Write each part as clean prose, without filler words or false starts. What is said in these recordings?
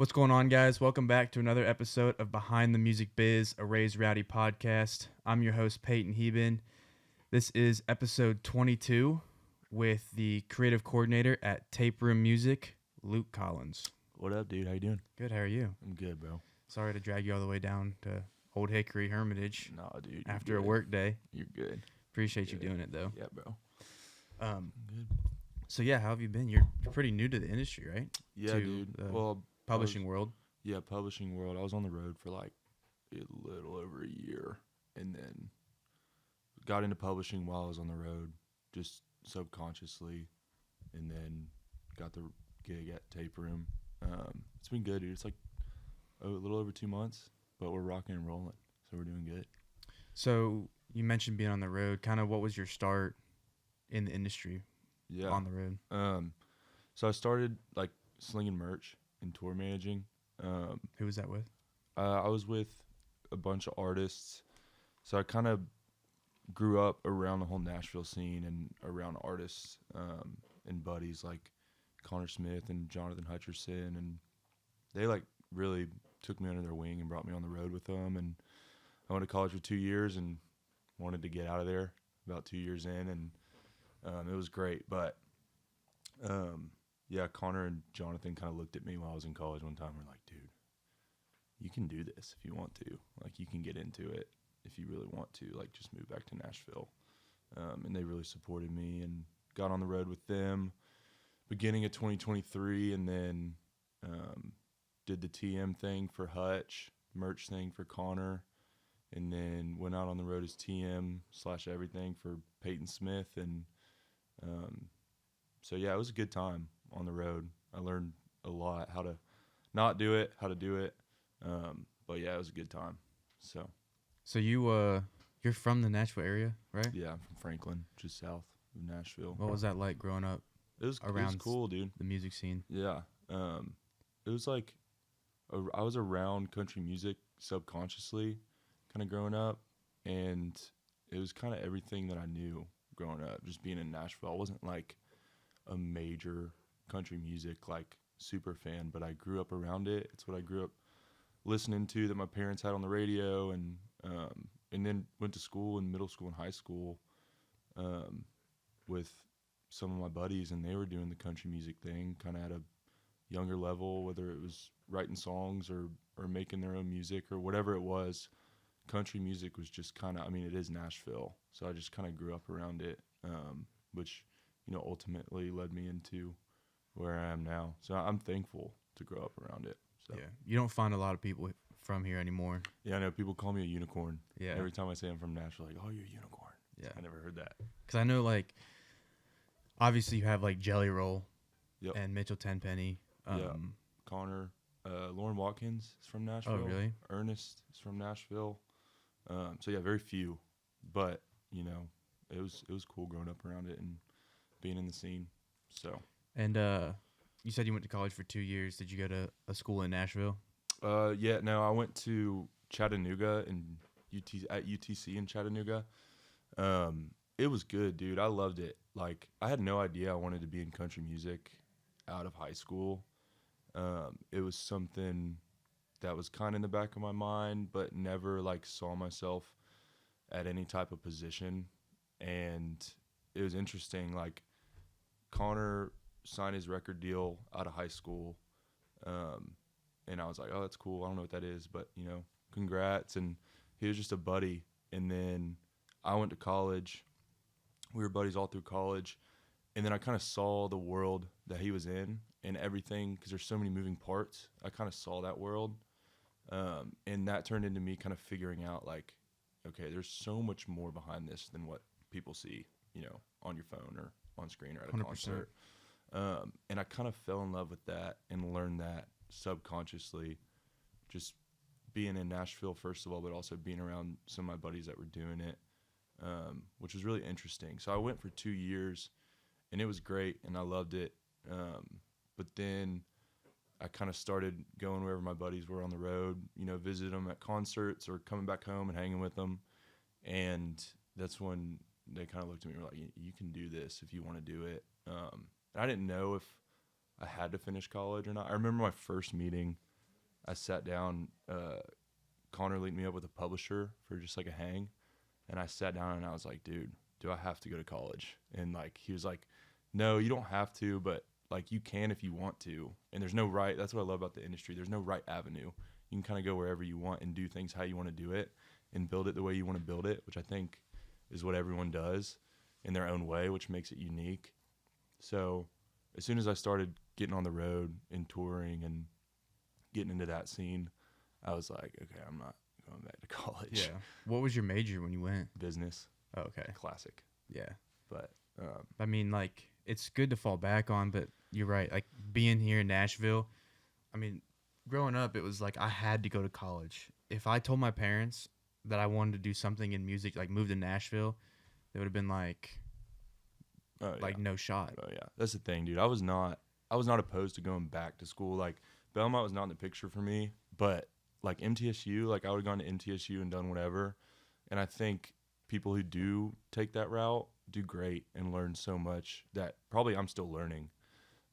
What's going on, guys? Welcome back to another episode of Behind the Music Biz, a Raised Rowdy podcast. I'm your host, Peyton Heben. This is episode 22 with the creative coordinator at Tape Room Music, Luke Collins. What up, dude? How you doing? Good, how are you? I'm good, bro. Sorry to drag you all the way down to Old Hickory Hermitage Nah, dude. after a work day. You're good. Appreciate you doing it, though. Yeah, bro. Good. So, yeah, how have you been? You're pretty new to the industry, right? Yeah, dude. Well, publishing world. Yeah, publishing world. I was on the road for like a little over a year, and then got into publishing while I was on the road, just subconsciously, and then got the gig at Tape Room. It's been good, dude. It's like a little over 2 months, but we're rocking and rolling, so we're doing good. So you mentioned being on the road. Kind of what was your start in the industry on the road? So I started like slinging merch and tour managing. Who was that with? I was with a bunch of artists, so I kind of grew up around the whole Nashville scene and around artists and buddies like Connor Smith and Jonathan Hutcherson, and they like really took me under their wing and brought me on the road with them. And I went to college for 2 years and wanted to get out of there about 2 years in, and it was great. But yeah, Connor and Jonathan kind of looked at me while I was in college one time and were like, dude, you can do this if you want to. Like, you can get into it if you really want to. Like, just move back to Nashville. And they really supported me and got on the road with them beginning of 2023, and then did the TM thing for Hutch, merch thing for Connor, and then went out on the road as TM/everything for Peyton Smith. And so, yeah, it was a good time on the road. I learned a lot, how to not do it, how to do it. But, yeah, it was a good time. So you're from the Nashville area, right? Yeah, I'm from Franklin, just south of Nashville. What was that like growing up It was cool, dude. the music scene? Yeah. It was like I was around country music subconsciously kind of growing up, and it was kind of everything that I knew growing up, just being in Nashville. I wasn't like a major country music like super fan, but I grew up around it. It's what I grew up listening to that my parents had on the radio, and then went to school in middle school and high school with some of my buddies, and they were doing the country music thing kind of at a younger level, whether it was writing songs or making their own music or whatever it was. Country music was just kind of, I mean, it is Nashville, so I just kind of grew up around it, which, ultimately led me into where I am now. So I'm thankful to grow up around it. So. Yeah, you don't find a lot of people from here anymore. Yeah, I know. People call me a unicorn. Yeah. Every time I say I'm from Nashville, like, oh, you're a unicorn. Yeah. I never heard that. Because I know, like, obviously you have, like, Jelly Roll Yep. and Mitchell Tenpenny. Yeah. Connor, Lauren Watkins is from Nashville. Oh, really? Ernest is from Nashville. So yeah, very few, but it was cool growing up around it and being in the scene. So. And you said you went to college for 2 years. Did you go to a school in Nashville? Yeah, no, I went to Chattanooga and at UTC in Chattanooga. It was good, dude. I loved it. Like, I had no idea I wanted to be in country music out of high school. It was something that was kind of in the back of my mind, but never like saw myself at any type of position. And it was interesting. Like, Connor signed his record deal out of high school. And I was like, oh, that's cool. I don't know what that is, but, congrats. And he was just a buddy. And then I went to college. We were buddies all through college. And then I kind of saw the world that he was in and everything, because there's so many moving parts. I kind of saw that world. And that turned into me kind of figuring out, like, okay, there's so much more behind this than what people see, on your phone or on screen or at a 100%. concert. And I kind of fell in love with that and learned that subconsciously, just being in Nashville, first of all, but also being around some of my buddies that were doing it, which was really interesting. So I went for 2 years, and it was great, and I loved it. But then I kind of started going wherever my buddies were on the road, visit them at concerts or coming back home and hanging with them. And that's when they kind of looked at me and were like, you can do this if you want to do it. And I didn't know if I had to finish college or not. I remember my first meeting I sat down. Connor linked me up with a publisher for just like a hang, and I sat down and I was like, dude, do I have to go to college? And like he was like, no, you don't have to, but like you can if you want to. And there's no right. That's what I love about the industry. There's no right avenue. You can kind of go wherever you want and do things how you want to do it and build it the way you want to build it, which I think is what everyone does in their own way, which makes it unique. So as soon as I started getting on the road and touring and getting into that scene, I was like, okay, I'm not going back to college. Yeah. What was your major when you went? Business. Oh, okay. Classic. Yeah. But I mean, like, it's good to fall back on, but you're right. Like, being here in Nashville, I mean, growing up, it was like I had to go to college. If I told my parents that I wanted to do something in music, like move to Nashville, they would have been like, no shot. Oh yeah, that's the thing, dude. I was not opposed to going back to school. Like Belmont was not in the picture for me, but like MTSU, like I would have gone to MTSU and done whatever. And I think people who do take that route do great and learn so much that probably I'm still learning.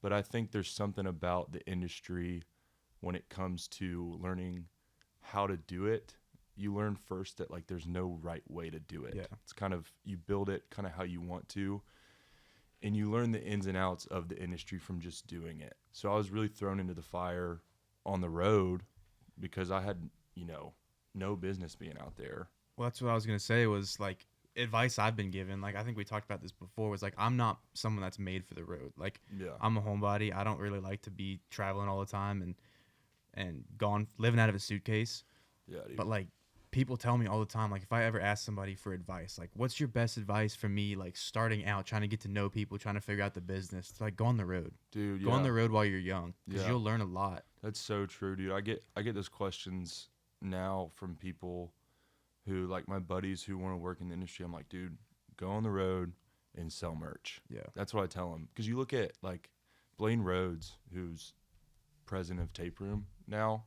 But I think there's something about the industry when it comes to learning how to do it. You learn first that like there's no right way to do it. Yeah. It's kind of, you build it kind of how you want to, and you learn the ins and outs of the industry from just doing it. So I was really thrown into the fire on the road because I had, no business being out there. Well, that's what I was going to say was, like, advice I've been given, like, I think we talked about this before, was, like, I'm not someone that's made for the road. Like, Yeah. I'm a homebody. I don't really like to be traveling all the time and gone, living out of a suitcase. Yeah, dude. But, like, people tell me all the time, like, if I ever ask somebody for advice, like, what's your best advice for me, like, starting out, trying to get to know people, trying to figure out the business? It's like, go on the road. Dude, Go on the road while you're young, because Yeah. you'll learn a lot. That's so true, dude. I get those questions now from people who, like my buddies who want to work in the industry. I'm like, dude, go on the road and sell merch. Yeah. That's what I tell them. Because you look at, like, Blaine Rhodes, who's president of Tape Room now,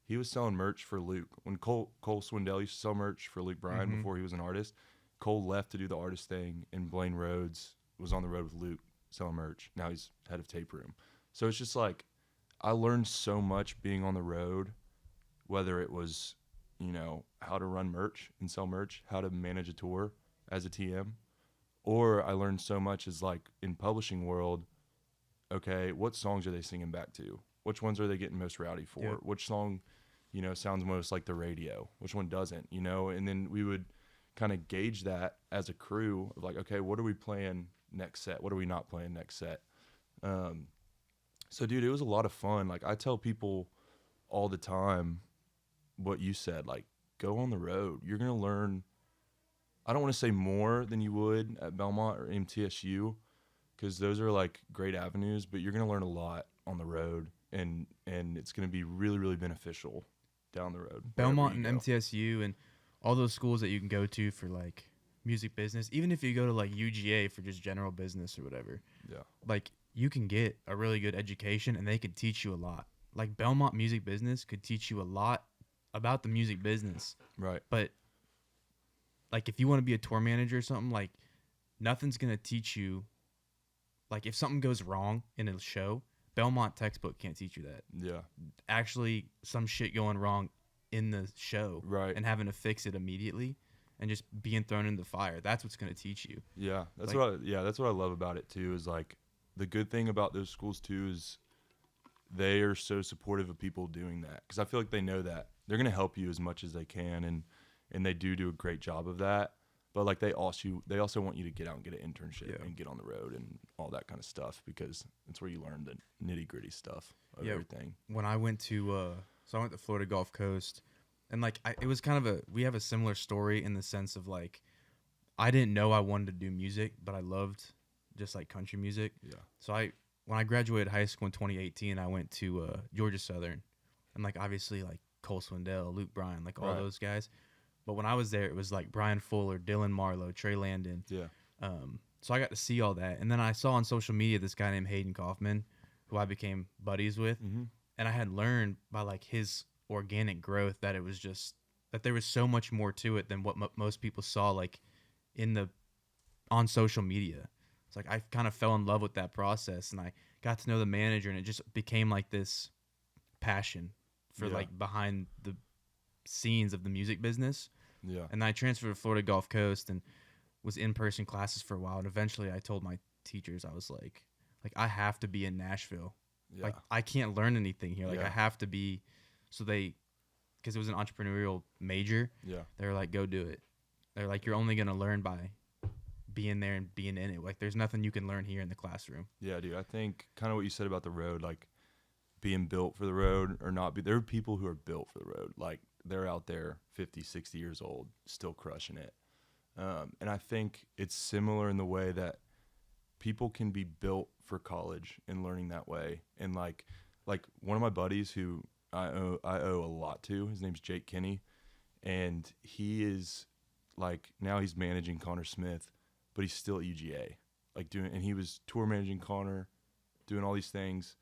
he was selling merch for Luke. When Cole Swindell used to sell merch for Luke Bryan before he was an artist, Cole left to do the artist thing, and Blaine Rhodes was on the road with Luke selling merch. Now he's head of Tape Room. So it's just like, I learned so much being on the road, whether it was, how to run merch and sell merch, how to manage a tour as a TM, or I learned so much as, like, in publishing world, okay, what songs are they singing back to? Which ones are they getting most rowdy for? Yep. Which song, sounds most like the radio? Which one doesn't, And then we would kind of gauge that as a crew of like, okay, what are we playing next set? What are we not playing next set? So, dude, it was a lot of fun. Like, I tell people all the time what you said, like, go on the road. You're going to learn, I don't want to say more than you would at Belmont or MTSU, because those are, like, great avenues, but you're going to learn a lot on the road, and it's going to be really, really beneficial down the road. Belmont and MTSU and all those schools that you can go to for, like, music business, even if you go to, like, UGA for just general business or whatever. Yeah. Like, you can get a really good education, and they could teach you a lot. Like, Belmont Music Business could teach you a lot about the music business. Right. But, like, if you want to be a tour manager or something, like, nothing's going to teach you. Like, if something goes wrong in a show, Belmont textbook can't teach you that. Yeah. Actually, some shit going wrong in the show. Right. And having to fix it immediately and just being thrown in the fire. That's what's going to teach you. Yeah. That's Like, that's what I love about it too, is, like, the good thing about those schools too is they are so supportive of people doing that, because I feel like they know that they're going to help you as much as they can, and they do a great job of that. But, like, they also want you to get out and get an internship and get on the road and all that kind of stuff, because that's where you learn the nitty gritty stuff of everything. When I went to I went to Florida Gulf Coast, and, like, it was kind of we have a similar story in the sense of, like, I didn't know I wanted to do music, but I loved just, like, country music. Yeah. So when I graduated high school in 2018, I went to Georgia Southern, and, like, obviously, like, Cole Swindell, Luke Bryan, like, all those guys. But when I was there, it was like Brian Fuller, Dylan Marlowe, Trey Landon. Yeah. So I got to see all that. And then I saw on social media this guy named Heben Kaufman, who I became buddies with. Mm-hmm. And I had learned by, like, his organic growth that it was just, that there was so much more to it than what most people saw, like, on social media. It's like I kind of fell in love with that process, and I got to know the manager, and it just became like this passion for like behind the scenes of the music business. Yeah. And I transferred to Florida Gulf Coast and was in-person classes for a while. And eventually I told my teachers, I was like I have to be in Nashville. Yeah. Like I can't learn anything here. Like Yeah. I have to be. So because it was an entrepreneurial major. Yeah. They were like, go do it. They're like, you're only going to learn by being there and being in it. Like there's nothing you can learn here in the classroom. Yeah, dude. I think kind of what you said about the road, like being built for the road or not. There are people who are built for the road. Like they're out there 50, 60 years old, still crushing it. And I think it's similar in the way that people can be built for college and learning that way. And like one of my buddies who I owe a lot to, his name's Jake Kinney, and he is like, now he's managing Connor Smith, but he's still at UGA, like and he was tour managing Connor, doing all these things.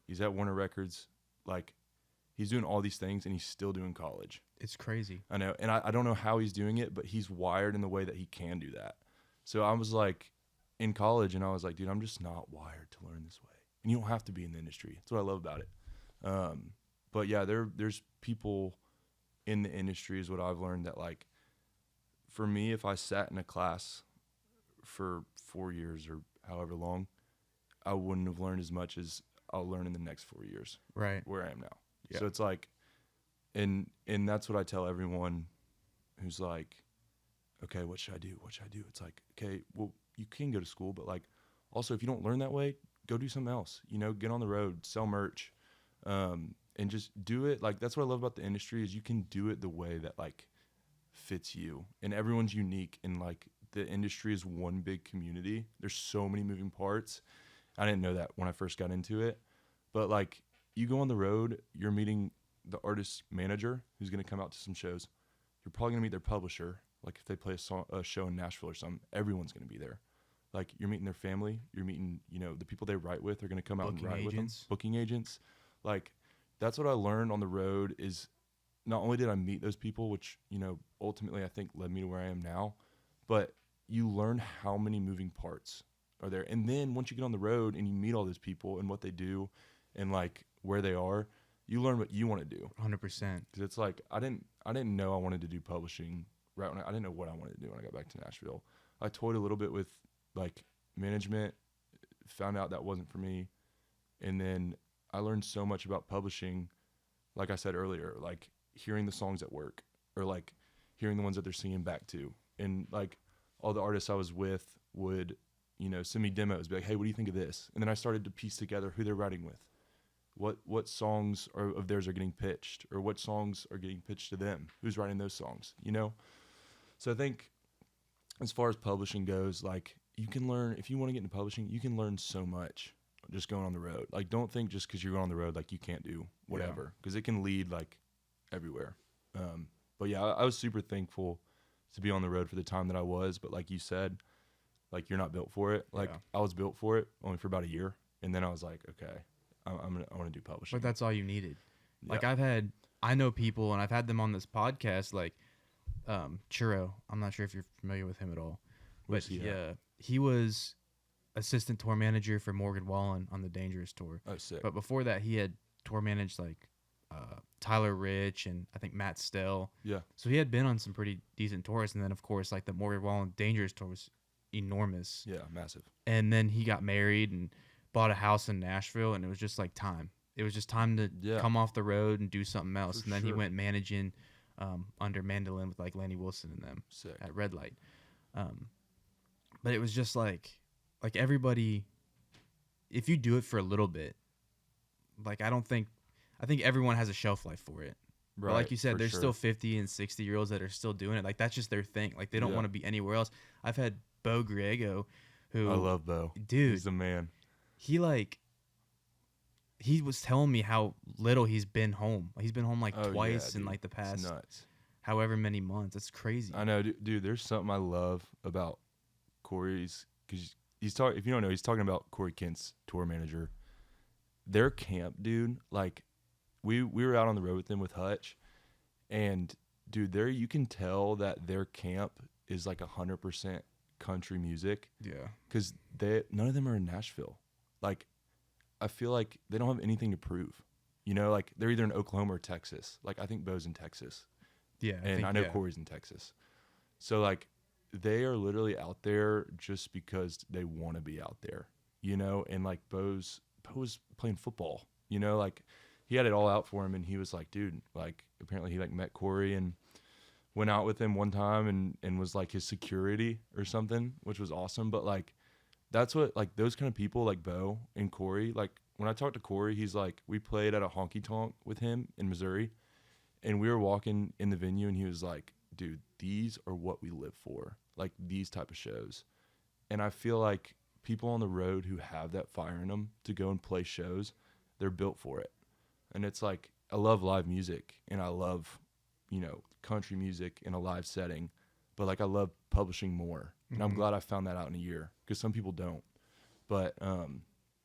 He's at Warner Records, like he's doing all these things and he's still doing college. It's crazy. I know. And I don't know how he's doing it, but he's wired in the way that he can do that. So I was like in college and I was like, dude, I'm just not wired to learn this way. And you don't have to be in the industry. That's what I love about it. But yeah, there's people in the industry is what I've learned that like, for me, if I sat in a class for 4 years or however long, I wouldn't have learned as much as I'll learn in the next 4 years. Right. Where I am now. Yeah. So it's like, and that's what I tell everyone who's like, okay, what should I do? What should I do? It's like, okay, well, you can go to school, but like, also if you don't learn that way, go do something else, you know, get on the road, sell merch, and just do it. Like, that's what I love about the industry is you can do it the way that like fits you, and everyone's unique. And like the industry is one big community. There's so many moving parts. I didn't know that when I first got into it, but like you go on the road, you're meeting the artist manager who's going to come out to some shows. You're probably going to meet their publisher. Like if they play a show in Nashville or something, everyone's going to be there. Like you're meeting their family, you're meeting, you know, the people they write with are going to come out and write with them. Booking agents. Like that's what I learned on the road is not only did I meet those people, which, you know, ultimately I think led me to where I am now, but you learn how many moving parts are there. And then once you get on the road and you meet all those people and what they do and like where they are, you learn what you want to do. 100%. Because it's like I didn't know I wanted to do publishing right when I didn't know what I wanted to do when I got back to Nashville. I toyed a little bit with like management, found out that wasn't for me, and then I learned so much about publishing. Like I said earlier, like hearing the songs at work or like hearing the ones that they're singing back to, and like all the artists I was with would, you know, send me demos, be like, hey, what do you think of this? And then I started to piece together who they're writing with. What songs of theirs are getting pitched, or what songs are getting pitched to them? Who's writing those songs, you know? So I think as far as publishing goes, like you can learn, if you want to get into publishing, you can learn so much just going on the road. Like don't think just because you're going on the road, like you can't do whatever, because it can lead like everywhere. But yeah, I was super thankful to be on the road for the time that I was. But like you said, like you're not built for it. Like I was built for it only for about a year. And then I was like, okay, I want to do publishing. But that's all you needed. Yeah. Like I know people, and I've had them on this podcast, like Churro. I'm not sure if you're familiar with him at all. Where's But he at? he was assistant tour manager for Morgan Wallen on the Dangerous tour. Oh, sick. But before that, he had tour managed like Tyler Rich and I think Matt Stell. Yeah. So he had been on some pretty decent tours, and then of course like the Morgan Wallen Dangerous tour was enormous. Yeah, massive. And then he got married and bought a house in Nashville, and it was just like time. It was just time to come off the road and do something else. And then he went managing under Mandolin with like Lanny Wilson and them. Sick. At Red Light. But it was just like everybody, if you do it for a little bit, like I think everyone has a shelf life for it. Right, but like you said, there's still 50 and 60-year-olds that are still doing it. Like that's just their thing. Like they don't want to be anywhere else. I've had Bo Griego, who I love Bo. Dude, he's the man. He was telling me how little he's been home. He's been home like twice in like the past however many months. It's crazy. I know, dude. There's something I love about Corey's, because he's talking. If you don't know, he's talking about Corey Kent's tour manager. Their camp, dude. Like we were out on the road with them with Hutch, and dude, there you can tell that their camp is like 100% country music. Yeah, because none of them are in Nashville. Like, I feel like they don't have anything to prove. You know, like they're either in Oklahoma or Texas. Like I think Bo's in Texas. Yeah. I know Corey's in Texas. So like they are literally out there just because they want to be out there, you know? And like Bo was playing football, you know, like he had it all out for him. And he was like, dude, like apparently he like met Corey and went out with him one time and was like his security or something, which was awesome. But like, that's what, like those kind of people like Bo and Corey, like when I talked to Corey, he's like, we played at a honky tonk with him in Missouri and we were walking in the venue and he was like, dude, these are what we live for, like these type of shows. And I feel like people on the road who have that fire in them to go and play shows, they're built for it. And it's like, I love live music and I love, you know, country music in a live setting, but like I love publishing more. And I'm glad I found that out in a year because some people don't. But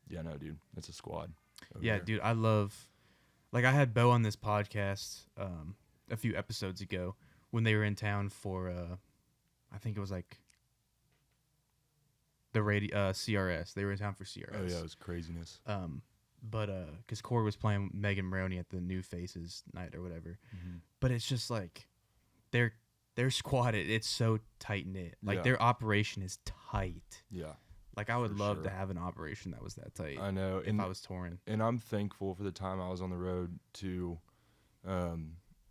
yeah, no, dude, it's a squad. Yeah, There. dude, I love, like I had Bo on this podcast a few episodes ago when they were in town for, I think it was like the radio, CRS. They were in town for CRS. Oh yeah, it was craziness. But because Corey was playing Megan Maroney at the New Faces night or whatever. But it's just like their squad, it's so tight knit. Like their operation is tight. Yeah. Like I would love to have an operation that was that tight. I know. If I was touring. And I'm thankful for the time I was on the road too,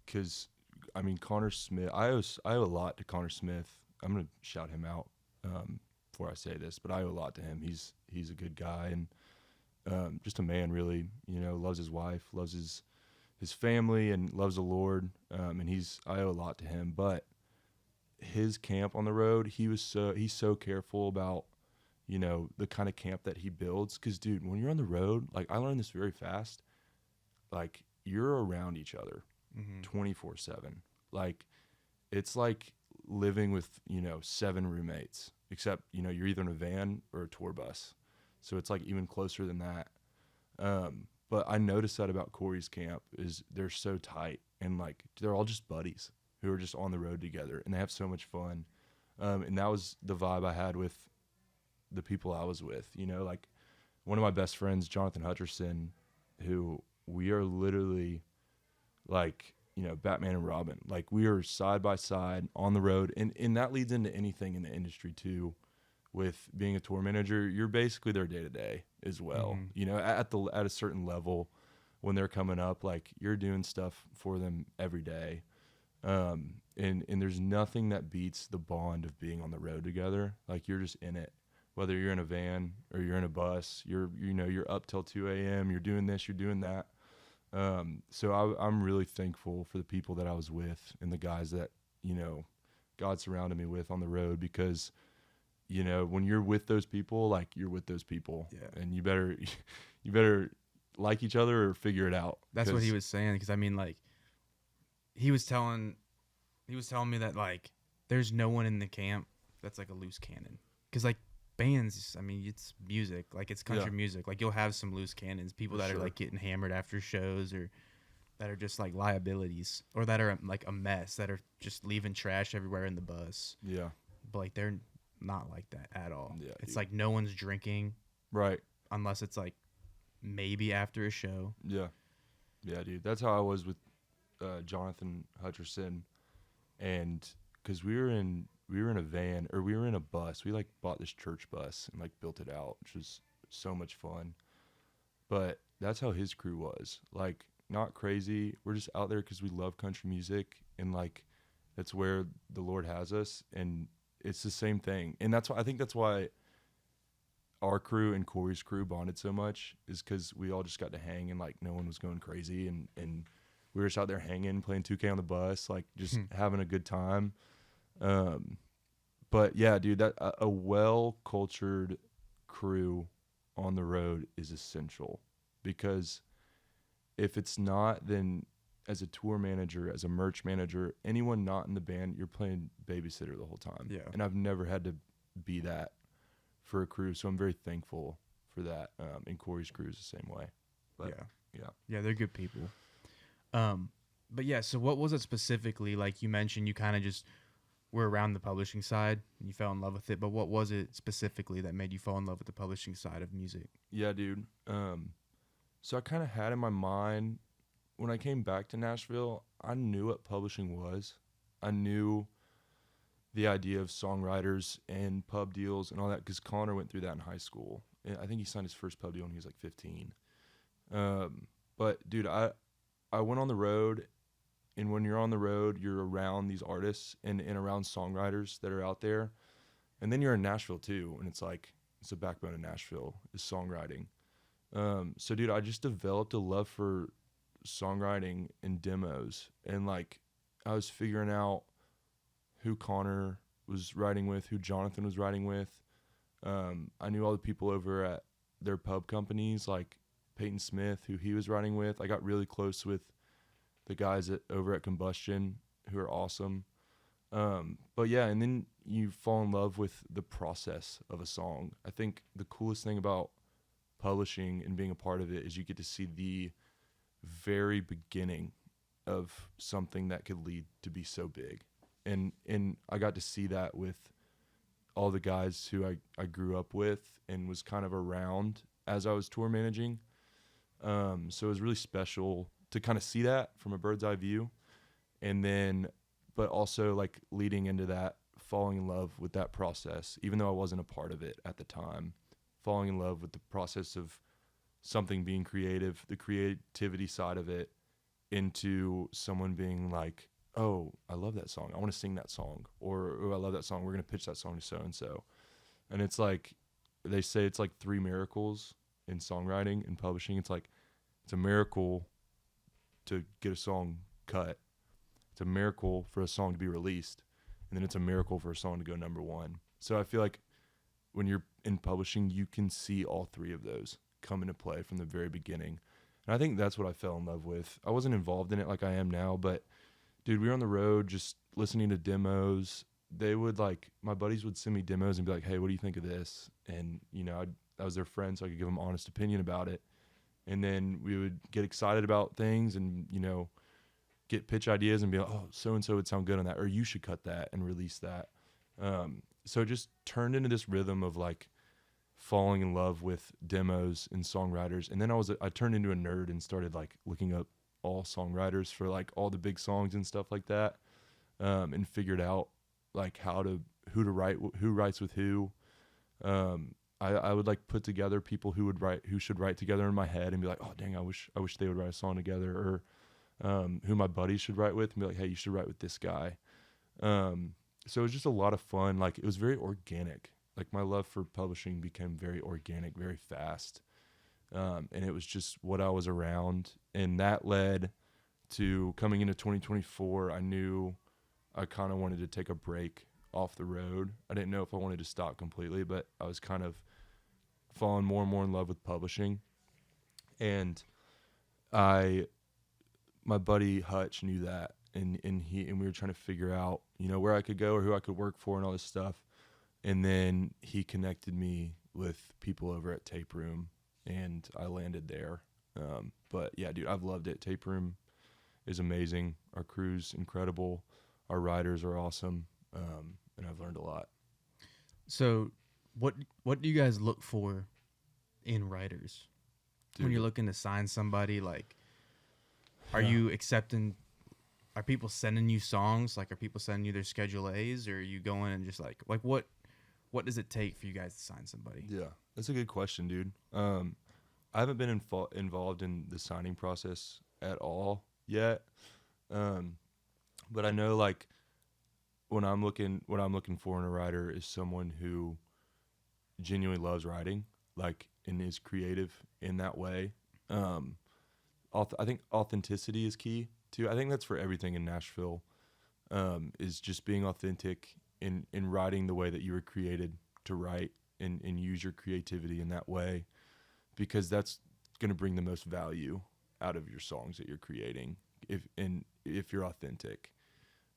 because I mean Connor Smith. I owe a lot to Connor Smith. I'm gonna shout him out before I say this, but I owe a lot to him. He's a good guy and just a man, really. You know, loves his wife, loves his family, and loves the Lord. And I owe a lot to him. But his camp on the road, he's so careful about, you know, the kind of camp that he builds. Because, dude, when you're on the road, like I learned this very fast, like you're around each other 24/7. Like it's like living with, you know, 7 roommates, except, you know, you're either in a van or a tour bus. So it's like even closer than that. But I noticed that about Corey's camp is they're so tight and like they're all just buddies who are just on the road together and they have so much fun. And that was the vibe I had with the people I was with, you know, like one of my best friends, Jonathan Hutcherson, who we are literally like, you know, Batman and Robin. Like we are side by side on the road. And that leads into anything in the industry too. With being a tour manager, you're basically their day to day as well. You know, at a certain level when they're coming up, like you're doing stuff for them every day. And there's nothing that beats the bond of being on the road together. Like you're just in it, whether you're in a van or you're in a bus, you're up till 2 a.m. You're doing this, you're doing that. So I'm really thankful for the people that I was with and the guys that, you know, God surrounded me with on the road because, you know, when you're with those people, like you're with those people, and you better like each other or figure it out. That's what he was saying. Because I mean, like, he was telling me that like there's no one in the camp that's like a loose cannon. Because like bands, I mean, it's music, like it's country music. Like you'll have some loose cannons, people that are like getting hammered after shows or that are just like liabilities or that are like a mess, that are just leaving trash everywhere in the bus. Yeah, but like they're not like that at all. Yeah, it's like no one's drinking, right? Unless it's like maybe after a show. Yeah, dude. That's how I was with Jonathan Hutcherson, and because we were in a van or we were in a bus. We like bought this church bus and like built it out, which was so much fun. But that's how his crew was. Like not crazy. We're just out there because we love country music and like that's where the Lord has us and. It's the same thing. And I think that's why our crew and Corey's crew bonded so much is because we all just got to hang and like no one was going crazy and we were just out there hanging, playing 2K on the bus, like just having a good time. But yeah, dude, that a well-cultured crew on the road is essential because if it's not, then as a tour manager, as a merch manager, anyone not in the band, you're playing babysitter the whole time. Yeah. And I've never had to be that for a crew, so I'm very thankful for that. And Corey's crew is the same way. But, yeah, they're good people. But yeah, so what was it specifically? Like you mentioned, you kind of just were around the publishing side and you fell in love with it. But what was it specifically that made you fall in love with the publishing side of music? Yeah, dude. So I kind of had in my mind when I came back to Nashville, I knew what publishing was. I knew the idea of songwriters and pub deals and all that because Connor went through that in high school. And I think he signed his first pub deal when he was like 15. But dude, I went on the road, and when you're on the road, you're around these artists and around songwriters that are out there. And then you're in Nashville too, and it's like it's the backbone of Nashville is songwriting. So dude, I just developed a love for songwriting and demos, and like I was figuring out who Connor was writing with, who Jonathan was writing with. I knew all the people over at their pub companies, like Peyton Smith, who he was writing with. I got really close with the guys over at Combustion, who are awesome. But yeah, and then you fall in love with the process of a song. I think the coolest thing about publishing and being a part of it is you get to see the very beginning of something that could lead to be so big. And I got to see that with all the guys who I grew up with and was kind of around as I was tour managing. So it was really special to kind of see that from a bird's eye view. And then, but also like leading into that, falling in love with that process, even though I wasn't a part of it at the time, falling in love with the process of something being creative, the creativity side of it, into someone being like, oh, I love that song, I want to sing that song, or oh, I love that song, we're going to pitch that song to so-and-so. And it's like, they say it's like 3 miracles in songwriting and publishing. It's like, it's a miracle to get a song cut. It's a miracle for a song to be released. And then it's a miracle for a song to go number 1. So I feel like when you're in publishing, you can see all 3 of those come into play from the very beginning. And I think that's what I fell in love with. I wasn't involved in it like I am now, but dude, we were on the road just listening to demos. They would like, my buddies would send me demos and be like, hey, what do you think of this? And, you know, I was their friend, so I could give them honest opinion about it. And then we would get excited about things and, you know, get pitch ideas and be like, oh, so-and-so would sound good on that, or you should cut that and release that. So it just turned into this rhythm of like falling in love with demos and songwriters. And then I turned into a nerd and started like looking up all songwriters for like all the big songs and stuff like that. And figured out like who writes with who. I would like put together people who should write together in my head and be like, oh dang, I wish they would write a song together, or who my buddies should write with and be like, hey, you should write with this guy. So it was just a lot of fun. Like it was very organic. Like my love for publishing became very organic, very fast. And it was just what I was around. And that led to coming into 2024. I knew I kind of wanted to take a break off the road. I didn't know if I wanted to stop completely, but I was kind of falling more and more in love with publishing. And my buddy Hutch knew that, and we were trying to figure out, you know, where I could go or who I could work for and all this stuff. And then he connected me with people over at Tape Room, and I landed there. But yeah, dude, I've loved it. Tape Room is amazing. Our crew's incredible. Our writers are awesome. And I've learned a lot. So what do you guys look for in writers? Dude, when you're looking to sign somebody, like, are people sending you songs? Like, are people sending you their Schedule A's, or are you going and just like what does it take for you guys to sign somebody? Yeah, that's a good question, dude. I haven't been involved in the signing process at all yet. But I know, like, what I'm looking for in a writer is someone who genuinely loves writing, like, and is creative in that way. I think authenticity is key too. I think that's for everything in Nashville, is just being authentic in writing the way that you were created to write, and use your creativity in that way, because that's going to bring the most value out of your songs that you're creating if you're authentic.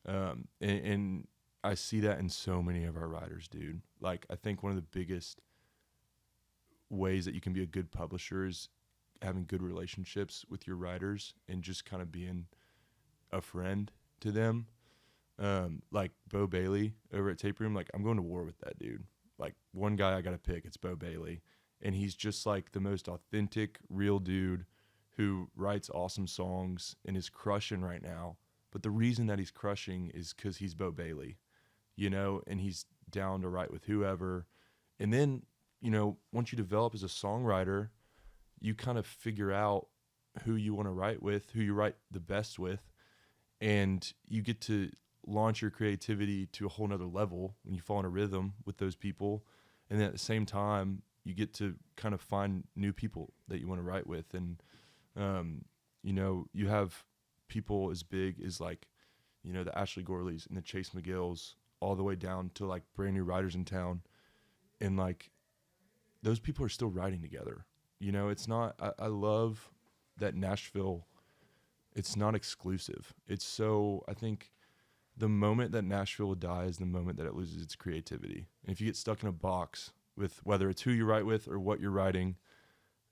And I see that in so many of our writers, dude. Like, I think one of the biggest ways that you can be a good publisher is having good relationships with your writers and just kind of being a friend to them. Like Bo Bailey over at Tape Room, like, I'm going to war with that dude. Like, one guy I got to pick, it's Bo Bailey. and he's just like the most authentic, real dude who writes awesome songs and is crushing right now. But the reason that he's crushing is because he's Bo Bailey, you know, and he's down to write with whoever. And then, you know, once you develop as a songwriter, you kind of figure out who you want to write with, who you write the best with, and you get to launch your creativity to a whole nother level when you fall in a rhythm with those people. And then at the same time, you get to kind of find new people that you want to write with. And, you know, you have people as big as like, you know, the Ashley Gorleys and the Chase McGills, all the way down to like brand new writers in town. And like, those people are still writing together. You know, it's not, I love that Nashville, it's not exclusive. It's so, I think the moment that Nashville will die is the moment that it loses its creativity. And if you get stuck in a box with whether it's who you write with or what you're writing,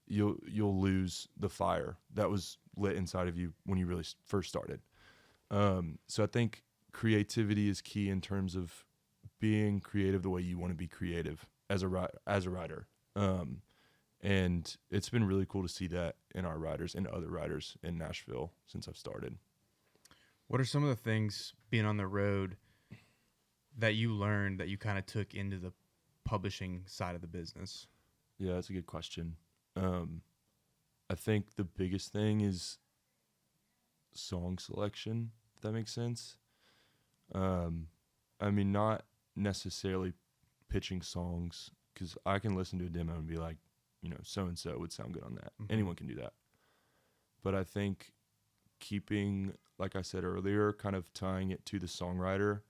you'll lose the fire that was lit inside of you when you really first started. So I think creativity is key in terms of being creative the way you want to be creative as a writer. And it's been really cool to see that in our writers and other writers in Nashville since I've started. What are some of the things being on the road that you learned that you kind of took into the publishing side of the business? Yeah, that's a good question. I think the biggest thing is song selection, if that makes sense. I mean, not necessarily pitching songs, because I can listen to a demo and be like, you know, so-and-so would sound good on that. Mm-hmm. Anyone can do that. But I think keeping, like I said earlier, kind of tying it to the songwriter,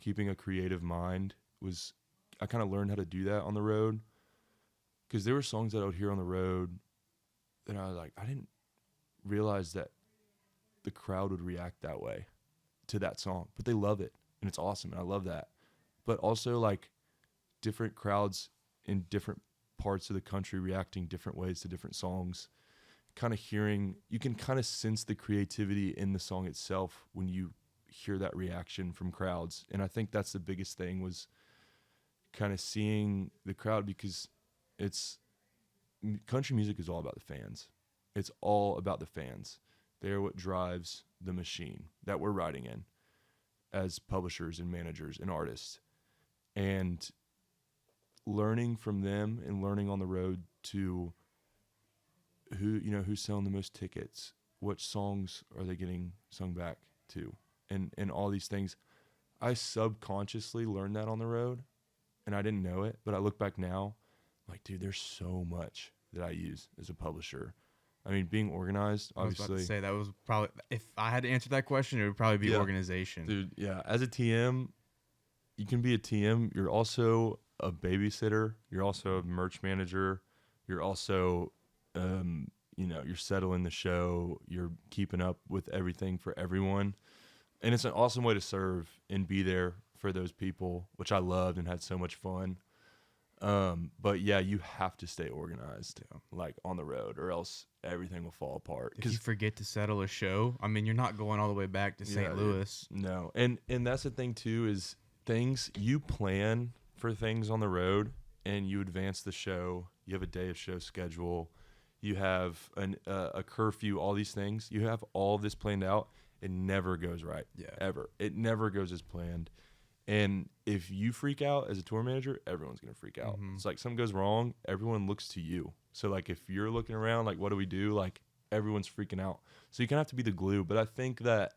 keeping a creative mind I kind of learned how to do that on the road. Because there were songs that I would hear on the road that I was like, I didn't realize that the crowd would react that way to that song. But they love it, and it's awesome, and I love that. But also, like, different crowds in different parts of the country reacting different ways to different songs, kind of hearing, you can kind of sense the creativity in the song itself when you hear that reaction from crowds. And I think that's the biggest thing, was kind of seeing the crowd, because country music is all about the fans. It's all about the fans. They're what drives the machine that we're riding in as publishers and managers and artists. And learning from them and learning on the road to who's selling the most tickets, what songs are they getting sung back to, and all these things. I subconsciously learned that on the road, and I didn't know it, but I look back now, I'm like, dude, there's so much that I use as a publisher. I mean, being organized, obviously. I was about to say, that was probably, if I had to answer that question, it would probably be organization. Dude, yeah. As a TM, you can be a TM. You're also a babysitter. You're also a merch manager. You're also, you're settling the show. You're keeping up with everything for everyone. And it's an awesome way to serve and be there for those people, which I loved and had so much fun. But yeah, you have to stay organized, like on the road, or else everything will fall apart. If you forget to settle a show, I mean, you're not going all the way back to St. Louis. No. And that's the thing too, is things, you plan for things on the road and you advance the show. You have a day of show schedule. You have a curfew, all these things. You have all this planned out. It never goes right. Yeah. Ever. It never goes as planned. And if you freak out as a tour manager, everyone's going to freak out. Mm-hmm. It's like something goes wrong, everyone looks to you. So like if you're looking around, like, what do we do? Like everyone's freaking out. So you kind of have to be the glue. But I think that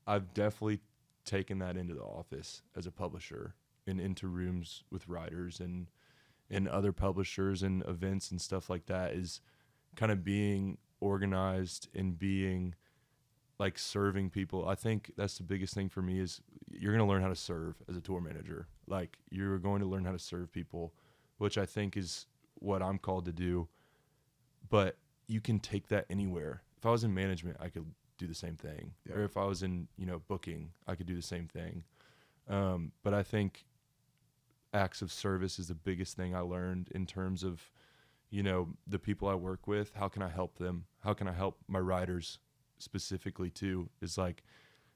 I've definitely taken that into the office as a publisher and into rooms with writers and other publishers and events and stuff like that, is kind of being organized and being like serving people. I think that's the biggest thing for me, is you're going to learn how to serve as a tour manager. Like you're going to learn how to serve people, which I think is what I'm called to do. But you can take that anywhere. If I was in management, I could do the same thing. Yeah. Or if I was in, booking, I could do the same thing. But I think acts of service is the biggest thing I learned in terms of, the people I work with. How can I help them? How can I help my writers specifically too? Is like,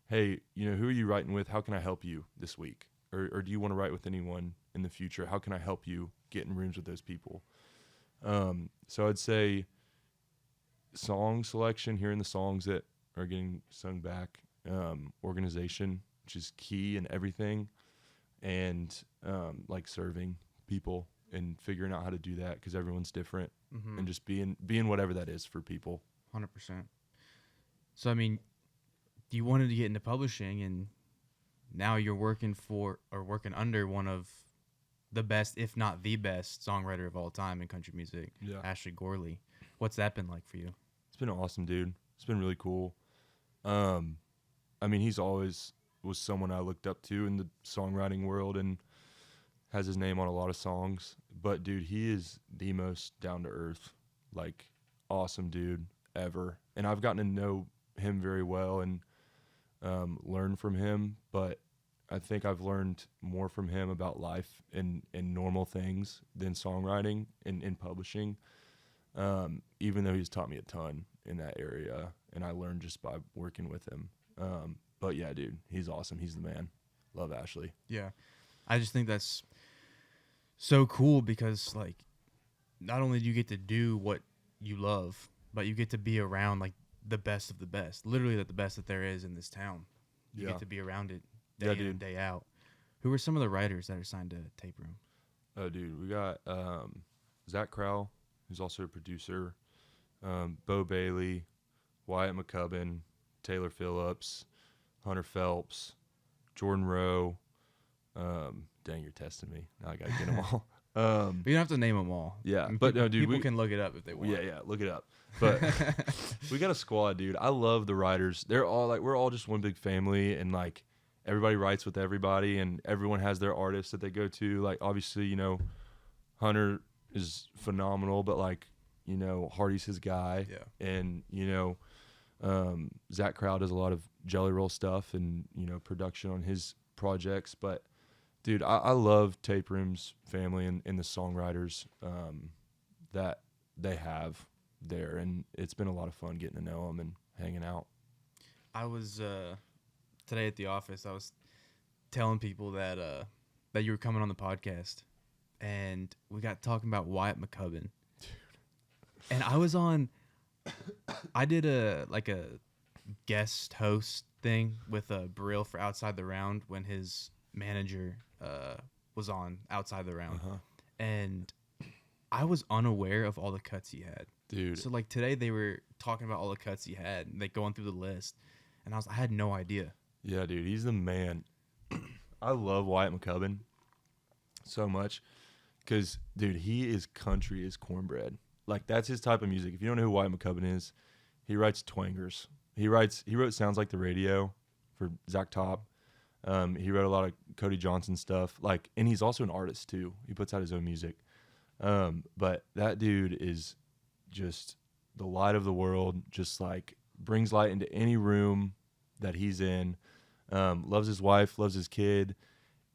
hey, who are you writing with? How can I help you this week? Or do you want to write with anyone in the future? How can I help you get in rooms with those people? So I'd say song selection, hearing the songs that are getting sung back, organization, which is key in everything, and like serving people and figuring out how to do that because everyone's different, Mm-hmm. and just being whatever that is for people. 100%. So, I mean, you wanted to get into publishing, and now you're working under one of the best, if not the best, songwriter of all time in country music, Yeah. Ashley Gorley. What's that been like for you? It's been awesome, dude. It's been really cool. I mean, he's always was someone I looked up to in the songwriting world and has his name on a lot of songs. But, dude, he is the most down-to-earth, like, awesome dude ever. And I've gotten to know him very well and learn from him. But I think I've learned more from him about life and normal things than songwriting and in publishing, even though he's taught me a ton in that area. And I learned just by working with him. But yeah, dude, he's awesome. He's the man. Love Ashley. Yeah. I just think that's so cool because, like, not only do you get to do what you love, but you get to be around, like, the best of the best. Literally the best that there is in this town. You get to be around it day in and day out. Who are some of the writers that are signed to Tape Room? Oh, dude, we got Zach Crowell, who's also a producer, Bo Bailey, Wyatt McCubbin, Taylor Phillips, Hunter Phelps, Jordan Rowe. Dang, you're testing me. Now I got to get them all. You don't have to name them all. Yeah, I mean, but no, dude, people can look it up if they want. Yeah, look it up. But we got a squad, dude. I love the writers. They're all like, we're all just one big family, and like everybody writes with everybody, and everyone has their artists that they go to. Like, obviously, you know, Hunter is phenomenal, but like, you know, Hardy's his guy. Yeah. And, you know, Zach Crowd does a lot of Jelly Roll stuff and, you know, production on his projects. But, dude, I love Tape Room's family and the songwriters that they have there. And it's been a lot of fun getting to know them and hanging out. I was today at the office. I was telling people that that you were coming on the podcast, and we got talking about Wyatt McCubbin. And I was on. I did a guest host thing with Brill for Outside the Round when his manager was on Outside the Round, and I was unaware of all the cuts he had. Dude. So like today they were talking about all the cuts he had, and like going through the list, and I had no idea. Yeah, dude, he's the man. I love Wyatt McCubbin so much because, dude, he is country as cornbread. Like, that's his type of music. If you don't know who Wyatt McCubbin is, he writes twangers. He wrote Sounds Like the Radio for Zach Top. He wrote a lot of Cody Johnson stuff. Like, and he's also an artist too. He puts out his own music. But that dude is just the light of the world. Just like brings light into any room that he's in. Loves his wife, loves his kid,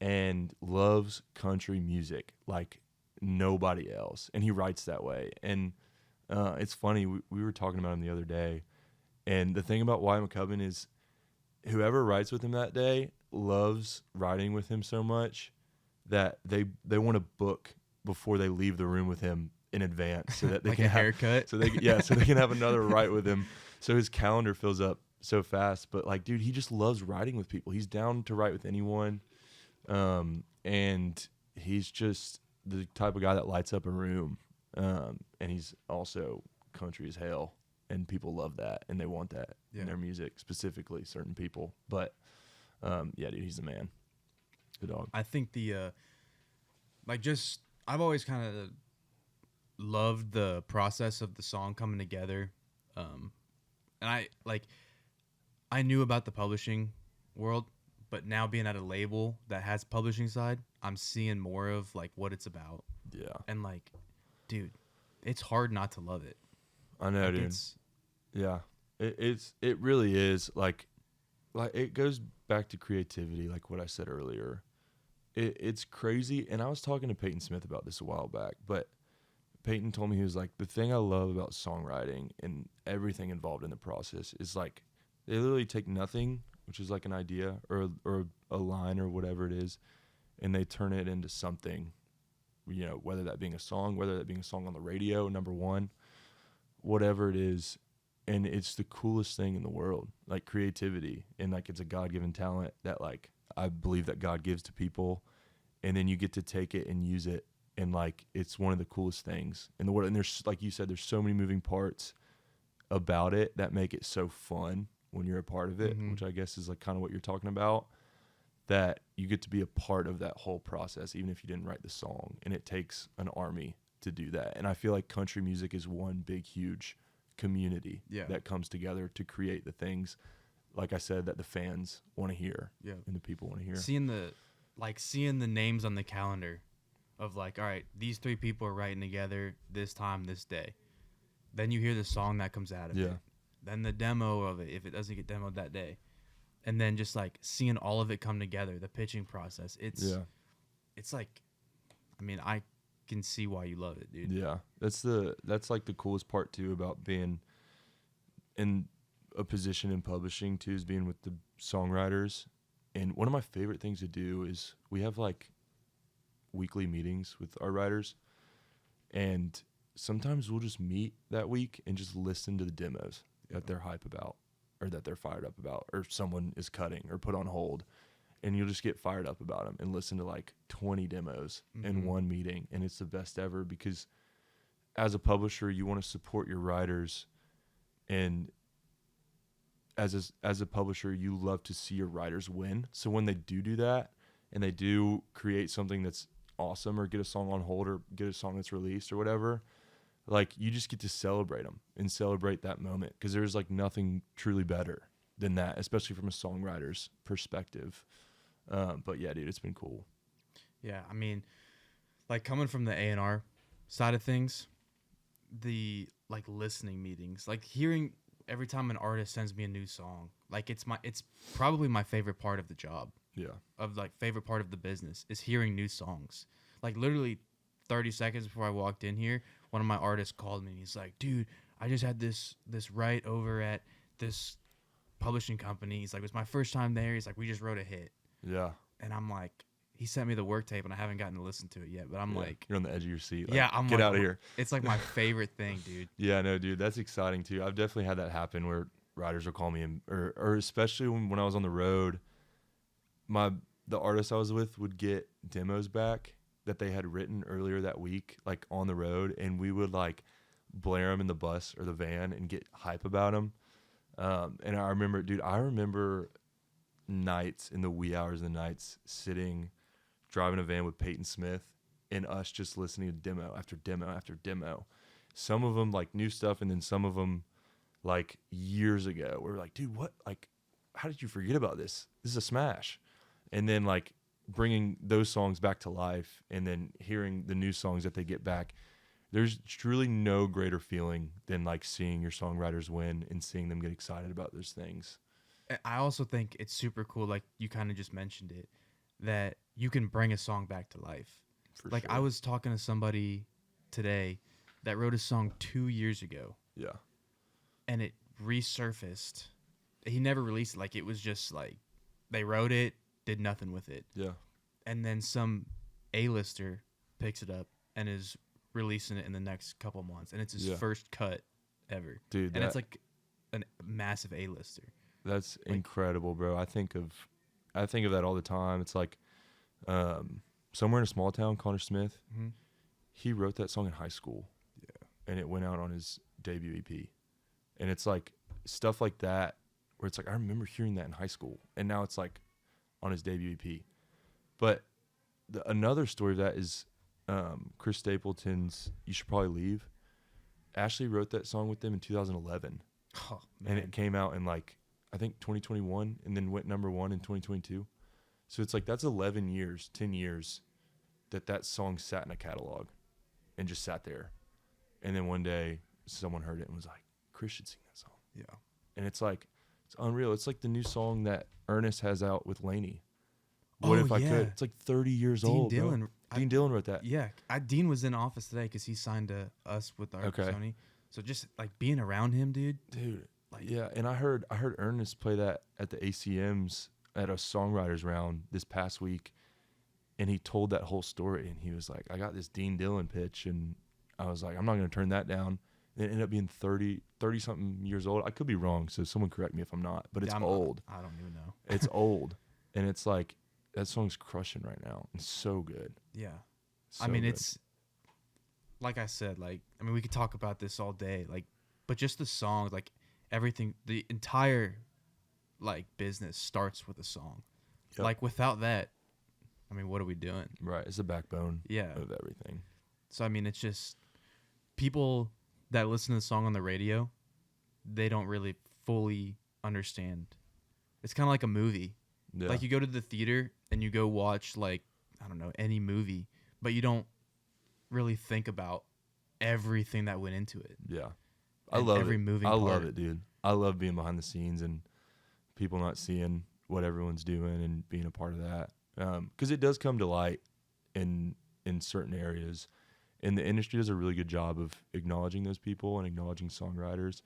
and loves country music like nobody else. And he writes that way. And it's funny, we were talking about him the other day, and the thing about Wyatt McCubbin is whoever writes with him that day loves writing with him so much that they want to book before they leave the room with him in advance so that they like can a have, haircut. so they can have another write with him. So his calendar fills up so fast. But like, dude, he just loves writing with people. He's down to write with anyone. And he's just the type of guy that lights up a room. And he's also country as hell. And people love that, and they want that in their music, specifically certain people. But yeah, dude, he's the man. Good dog. I think I've always kind of loved the process of the song coming together. And I knew about the publishing world, but now being at a label that has publishing side, I'm seeing more of like what it's about. Yeah. And like, dude, it's hard not to love it. I know, like, dude. Yeah. It really is like it goes back to creativity, like what I said earlier. It's crazy. And I was talking to Peyton Smith about this a while back, but Peyton told me, he was like, the thing I love about songwriting and everything involved in the process is like they literally take nothing, which is like an idea or a line or whatever it is, and they turn it into something, you know, whether that being a song, whether that being a song on the radio, number one, whatever it is. And it's the coolest thing in the world, like creativity. And like, it's a God-given talent that like, I believe that God gives to people. And then you get to take it and use it. And like, it's one of the coolest things in the world. And there's, like you said, there's so many moving parts about it that make it so fun when you're a part of it, which I guess is like kind of what you're talking about, that you get to be a part of that whole process, even if you didn't write the song. And it takes an army to do that. And I feel like country music is one big, huge community that comes together to create the things, like I said, that the fans want to hear and the people want to hear. Seeing the names on the calendar of like, all right, these 3 people are writing together this time, this day. Then you hear the song that comes out of it. Then the demo of it, if it doesn't get demoed that day. And then just like seeing all of it come together, the pitching process. It's like, I mean, I can see why you love it, dude. Yeah. That's like the coolest part too about being in a position in publishing too, is being with the songwriters. And one of my favorite things to do is we have like weekly meetings with our writers, and sometimes we'll just meet that week and just listen to the demos that they're hype about, or that they're fired up about, or someone is cutting or put on hold, and you'll just get fired up about them and listen to like 20 demos in one meeting. And it's the best ever, because as a publisher, you want to support your writers, and as a publisher, you love to see your writers win. So when they do that, and they do create something that's awesome, or get a song on hold, or get a song that's released or whatever, like you just get to celebrate them and celebrate that moment, because there's like nothing truly better than that, especially from a songwriter's perspective. But yeah, dude, it's been cool. Yeah, I mean, like coming from the A&R side of things, the like listening meetings, like hearing every time an artist sends me a new song, like it's probably my favorite part of the job. Yeah. Of like favorite part of the business is hearing new songs. Like literally 30 seconds before I walked in here, one of my artists called me and he's like, dude, I just had this write over at this publishing company. He's like, it was my first time there. He's like, we just wrote a hit. Yeah. And I'm like, he sent me the work tape and I haven't gotten to listen to it yet, but I'm like, you're on the edge of your seat. Like, yeah, I'm get like, out of here. It's like my favorite thing, dude. Yeah, no, dude, that's exciting too. I've definitely had that happen where writers will call me, or especially when I was on the road, the artist I was with would get demos back that they had written earlier that week, like on the road, and we would like blare them in the bus or the van and get hype about them. And I remember nights, in the wee hours of the nights, driving a van with Peyton Smith, and us just listening to demo after demo after demo. Some of them like new stuff, and then some of them like years ago. We're like, dude, what? Like, how did you forget about this? This is a smash. And then like bringing those songs back to life, and then hearing the new songs that they get back. There's truly no greater feeling than like seeing your songwriters win and seeing them get excited about those things. I also think it's super cool, like you kind of just mentioned it, that you can bring a song back to life. Like sure. I was talking to somebody today that wrote a song 2 years ago. Yeah. And it resurfaced. He never released it. Like it was just like they wrote it, did nothing with it. Yeah. And then some A-lister picks it up and is releasing it in the next couple months, and it's his first cut ever. Dude, and it's like a massive A-lister. That's like, incredible, bro. I think of that all the time. It's like somewhere in a small town, Connor Smith, he wrote that song in high school. Yeah. And it went out on his debut EP. And it's like stuff like that where it's like, I remember hearing that in high school, and now it's like on his debut EP. But another story of that is Chris Stapleton's You Should Probably Leave. Ashley wrote that song with them in 2011. Oh, man. And it came out in like, I think 2021, and then went number 1 in 2022. So it's like, that's 10 years that song sat in a catalog and just sat there. And then one day someone heard it and was like, Chris should sing that song. Yeah. And it's like, it's unreal. It's like the new song that Ernest has out with Lainey. What if I could? It's like 30 years old. Dean Dillon wrote that. Yeah. Dean was in office today because he signed to us with our Sony. So just like being around him, dude. Like, yeah. And I heard Ernest play that at the ACMs at a songwriters round this past week. And he told that whole story, and he was like, I got this Dean Dillon pitch, and I was like, I'm not going to turn that down. And it ended up being 30-something years old. I could be wrong, so someone correct me if I'm not, but it's old. I don't even know. It's old. And it's like, that song's crushing right now. It's so good. Yeah. So I mean, good. it's, like I said, like, I mean, we could talk about this all day, like, but just the songs, like, everything, the entire, like, business starts with a song. Yep. Like, without that, I mean, what are we doing? Right. It's the backbone Yeah. of everything. So, I mean, it's just people that listen to the song on the radio, they don't really fully understand. It's kind of like a movie. Yeah. Like, you go to the theater and you go watch, like, I don't know, any movie, but you don't really think about everything that went into it. Yeah. I And love every it. moving I part. love it, dude. I love being behind the scenes and people not seeing what everyone's doing and being a part of that. Because it does come to light in certain areas. And the industry does a really good job of acknowledging those people and acknowledging songwriters.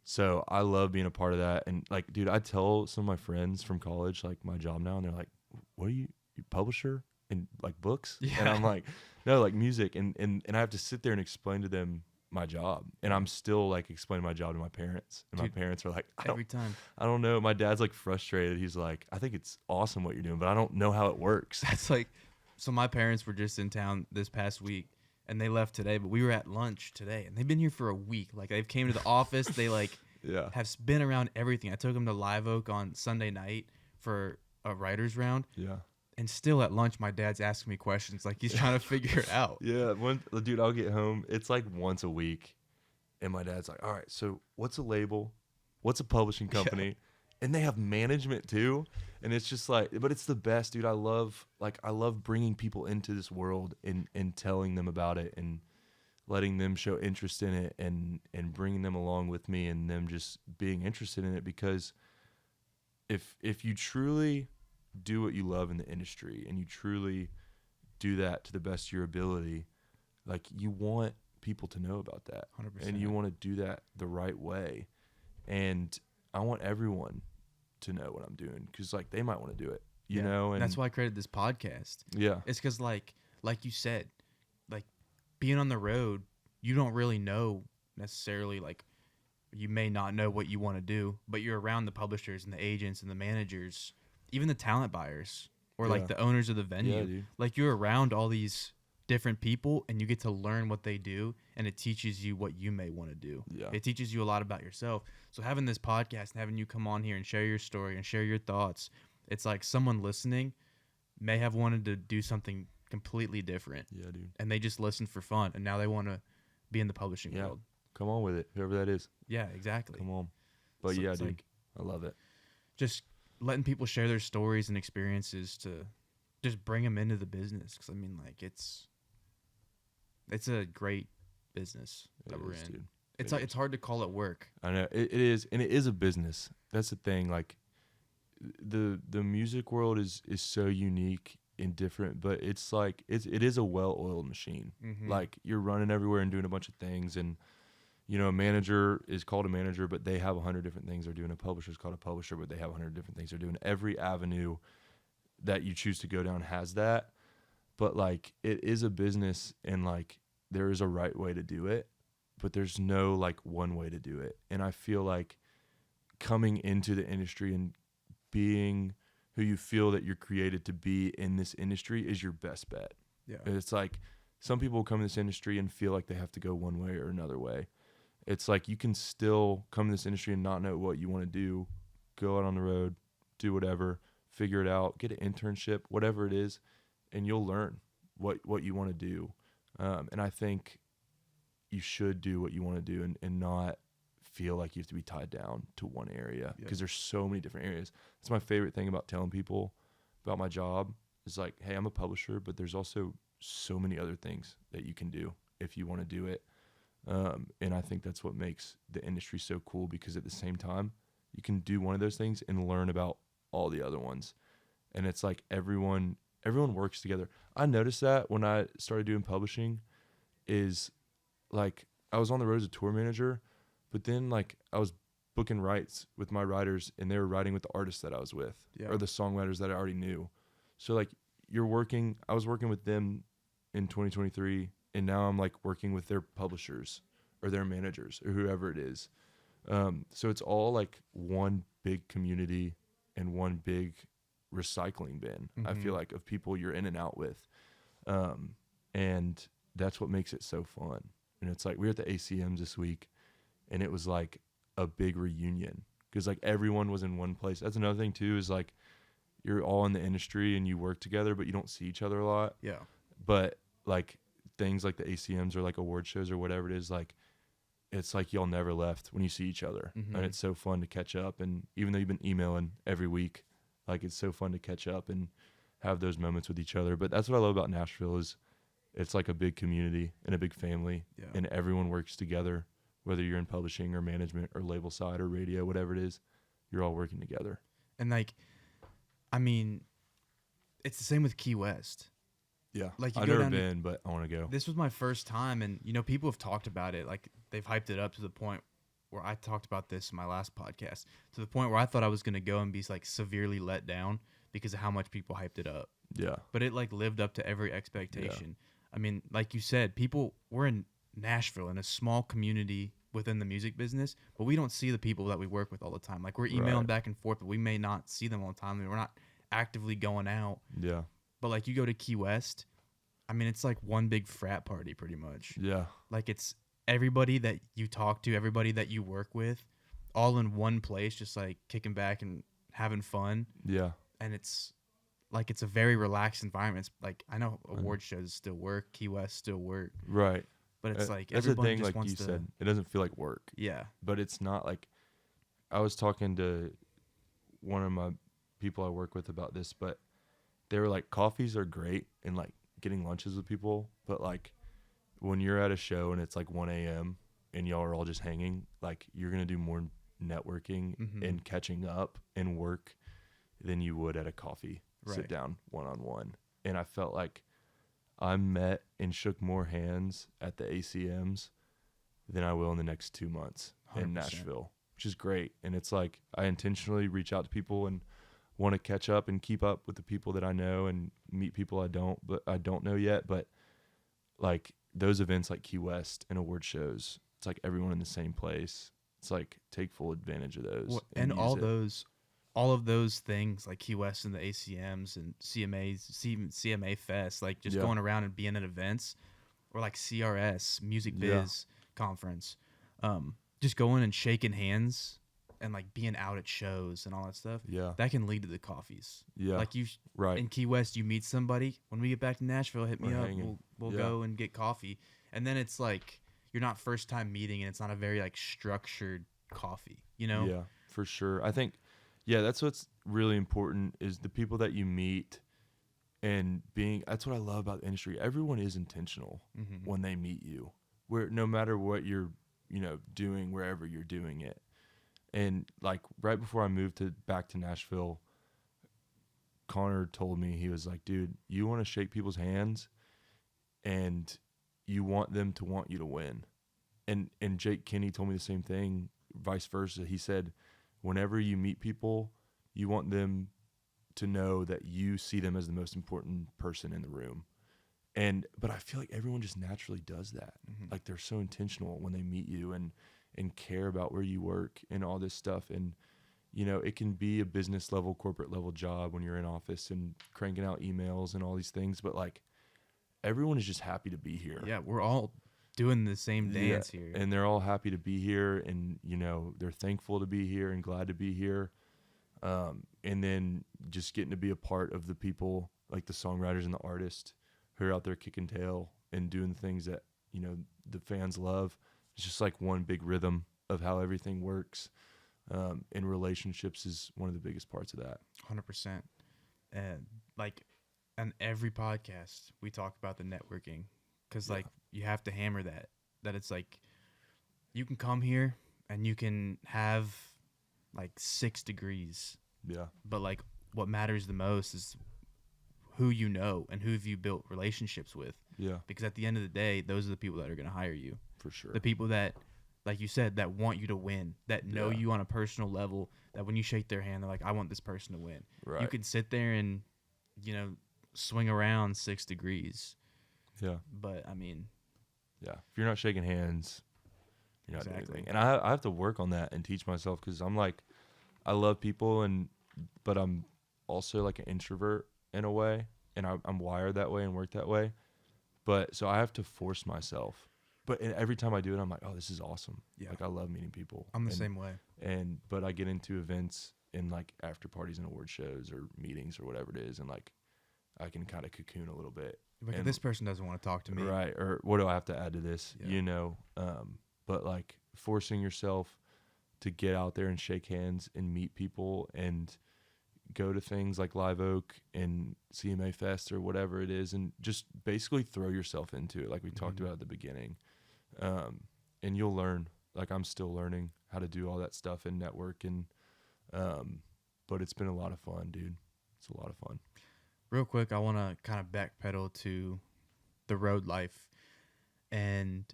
So I love being a part of that. And, like, dude, I tell some of my friends from college, like, my job now, and they're like, what are you publisher? And, like, books? Yeah. And I'm like, no, like, music. And I have to sit there and explain to them my job. And I'm still, like, explaining my job to my parents. And Dude, my parents are like, Every time. I don't know. My dad's, like, frustrated. He's like, I think it's awesome what you're doing, but I don't know how it works. That's like, so my parents were just in town this past week and they left today, but we were at lunch today and they've been here for a week. Like, they've came to the office. They, like, Yeah. have been around everything. I took them to Live Oak on Sunday night for a writer's round. Yeah. And still at lunch, my dad's asking me questions. Like, he's trying to figure it out. Yeah. Dude, I'll get home. It's like once a week. And my dad's like, all right, so what's a label? What's a publishing company? And they have management too. And it's just like, but it's the best, dude. I love bringing people into this world and telling them about it and letting them show interest in it and bringing them along with me and them just being interested in it. Because if you truly do what you love in the industry and you truly do that to the best of your ability, like, you want people to know about that. 100%. And you want to do that the right way. And I want everyone to know what I'm doing because, like, they might want to do it, you know? And that's why I created this podcast. Yeah. It's because, like you said, like, being on the road, you don't really know necessarily, like, you may not know what you want to do, but you're around the publishers and the agents and the managers, even the talent buyers or, like, the owners of the venue. Yeah, dude. Like, you're around all these different people and you get to learn what they do and it teaches you what you may want to do. Yeah. It teaches you a lot about yourself. So having this podcast and having you come on here and share your story and share your thoughts, it's like someone listening may have wanted to do something completely different. Yeah, dude. And they just listened for fun and now they want to be in the publishing world. Come on with it, whoever that is. Yeah, exactly. Come on. But So yeah, it's dude, like- I love it. Just letting people share their stories and experiences to just bring them into the business. Cause I mean, like, it's a great business that we're in. Dude. It's It like, it's hard to call it work. I know it is, and it is a business. That's the thing. Like, the music world is so unique and different, but it's like it is a well-oiled machine. Mhm. Like, you're running everywhere and doing a bunch of things, and you know, a manager is called a manager, but they have 100 different things they're doing. A publisher is called a publisher, but they have 100 different things they're doing. Every avenue that you choose to go down has that, but, like, it is a business, and, like, there is a right way to do it, but there's no, like, one way to do it. And I feel like coming into the industry and being who you feel that you're created to be in this industry is your best bet. Yeah. It's like some people come in this industry and feel like they have to go one way or another way. It's like you can still come in this industry and not know what you want to do, go out on the road, do whatever, figure it out, get an internship, whatever it is, and you'll learn what you want to do. And I think you should do what you want to do and not feel like you have to be tied down to one area because there's so many different areas. That's my favorite thing about telling people about my job is like, hey, I'm a publisher, but there's also so many other things that you can do if you want to do it. And I think that's what makes the industry so cool because at the same time, you can do one of those things and learn about all the other ones. And it's like everyone works together. I noticed that when I started doing publishing is like I was on the road as a tour manager, but then like I was booking rights with my writers and they were writing with the artists that I was with or the songwriters that I already knew. So like I was working with them in 2023, and now I'm like working with their publishers or their managers or whoever it is. So it's all like one big community and one big recycling bin. I feel like of people you're in and out with. And that's what makes it so fun. And it's like we were at the ACMs this week, and it was like a big reunion because like everyone was in one place. That's another thing too, is like you're all in the industry and you work together, but you don't see each other a lot. Yeah. But like things like the ACMs or like award shows or whatever it is, like it's like y'all never left when you see each other. And it's so fun to catch up. And even though you've been emailing every week, like it's so fun to catch up and have those moments with each other. But that's what I love about Nashville is it's like a big community and a big family, and everyone works together, whether you're in publishing or management or label side or radio, whatever it is, you're all working together. And like, I mean, it's the same with Key West. Yeah. Like I've never been, but I want to go. This was my first time, and you know, people have talked about it. Like they've hyped it up to the point where I talked about this in my last podcast, to the point where I thought I was going to go and be like severely let down because of how much people hyped it up. Yeah. But it like lived up to every expectation. I mean, like you said, we're in Nashville, in a small community within the music business, but we don't see the people that we work with all the time. Like we're emailing back and forth, but we may not see them all the time. I mean, we're not actively going out. Yeah. But like you go to Key West, I mean, it's like one big frat party pretty much. Yeah. Like it's everybody that you talk to, everybody that you work with, all in one place, just like kicking back and having fun. Yeah. And it's like it's a very relaxed environment. It's like I know award shows still work, Key West still work, right? But it's like that's the everyone thing. just Like wants you to, said, it doesn't feel like work. Yeah, but it's not like. I was talking to one of my people I work with about this, but they were like, coffees are great and like getting lunches with people, but like when you're at a show and it's like 1 a.m. and y'all are all just hanging, like you're gonna do more networking and catching up and work than you would at a coffee sit down one-on-one. And I felt like I met and shook more hands at the ACMs than I will in the next 2 months 100%. In Nashville, which is great. And it's like I intentionally reach out to people and want to catch up and keep up with the people that I know and meet people I don't know yet. But like those events like Key West and award shows, it's like everyone in the same place. It's like take full advantage of those. Well, and all of those things like Key West and the ACMs and CMA Fest, like just going around and being at events, or like CRS Music Biz Conference, just going and shaking hands and like being out at shows and all that stuff. Yeah, that can lead to the coffees. Yeah, like you in Key West, you meet somebody. When we get back to Nashville, hit me up. We'll go and get coffee, and then it's like you're not first time meeting, and it's not a very like structured coffee. You know? Yeah, for sure. I think. Yeah, that's what's really important is the people that you meet and that's what I love about the industry. Everyone is intentional when they meet you, where no matter what you're, doing, wherever you're doing it. And like right before I moved back to Nashville, Connor told me, he was like, dude, you want to shake people's hands and you want them to want you to win. And Jake Kinney told me the same thing, vice versa. He said, whenever you meet people, you want them to know that you see them as the most important person in the room. But I feel like everyone just naturally does that. Like they're so intentional when they meet you and care about where you work and all this stuff. And, it can be a business level, corporate level job when you're in office and cranking out emails and all these things. But like everyone is just happy to be here. Yeah, we're all doing the same dance here. And they're all happy to be here and, they're thankful to be here and glad to be here. And then just getting to be a part of the people, like the songwriters and the artists who are out there kicking tail and doing the things that, the fans love. It's just like one big rhythm of how everything works. And relationships is one of the biggest parts of that. 100%. And like on every podcast, we talk about the networking. Because, like, you have to hammer that it's, like, you can come here and you can have, like, 6 degrees. Yeah. But, like, what matters the most is who you know and who have you built relationships with. Yeah. Because at the end of the day, those are the people that are going to hire you. For sure. The people that, like you said, that want you to win, that know you on a personal level, that when you shake their hand, they're like, I want this person to win. Right. You can sit there and, swing around 6 degrees. Yeah. But I mean, Yeah. If you're not shaking hands, you're not doing exactly. anything. And I have to work on that and teach myself, because I'm like, I love people, but I'm also like an introvert in a way, and I'm wired that way and work that way. But so I have to force myself. But every time I do it, I'm like, oh, this is awesome. Yeah. Like, I love meeting people. I'm the same way. But I get into events and like after parties and award shows or meetings or whatever it is, and like I can kind of cocoon a little bit. Like, and, this person doesn't want to talk to me. Right. Or what do I have to add to this? Yeah. You know? But like forcing yourself to get out there and shake hands and meet people and go to things like Live Oak and CMA Fest or whatever it is, and just basically throw yourself into it, like we talked about at the beginning. And you'll learn. Like, I'm still learning how to do all that stuff and network, and but it's been a lot of fun, dude. It's a lot of fun. Real quick, I want to kind of backpedal to the road life, and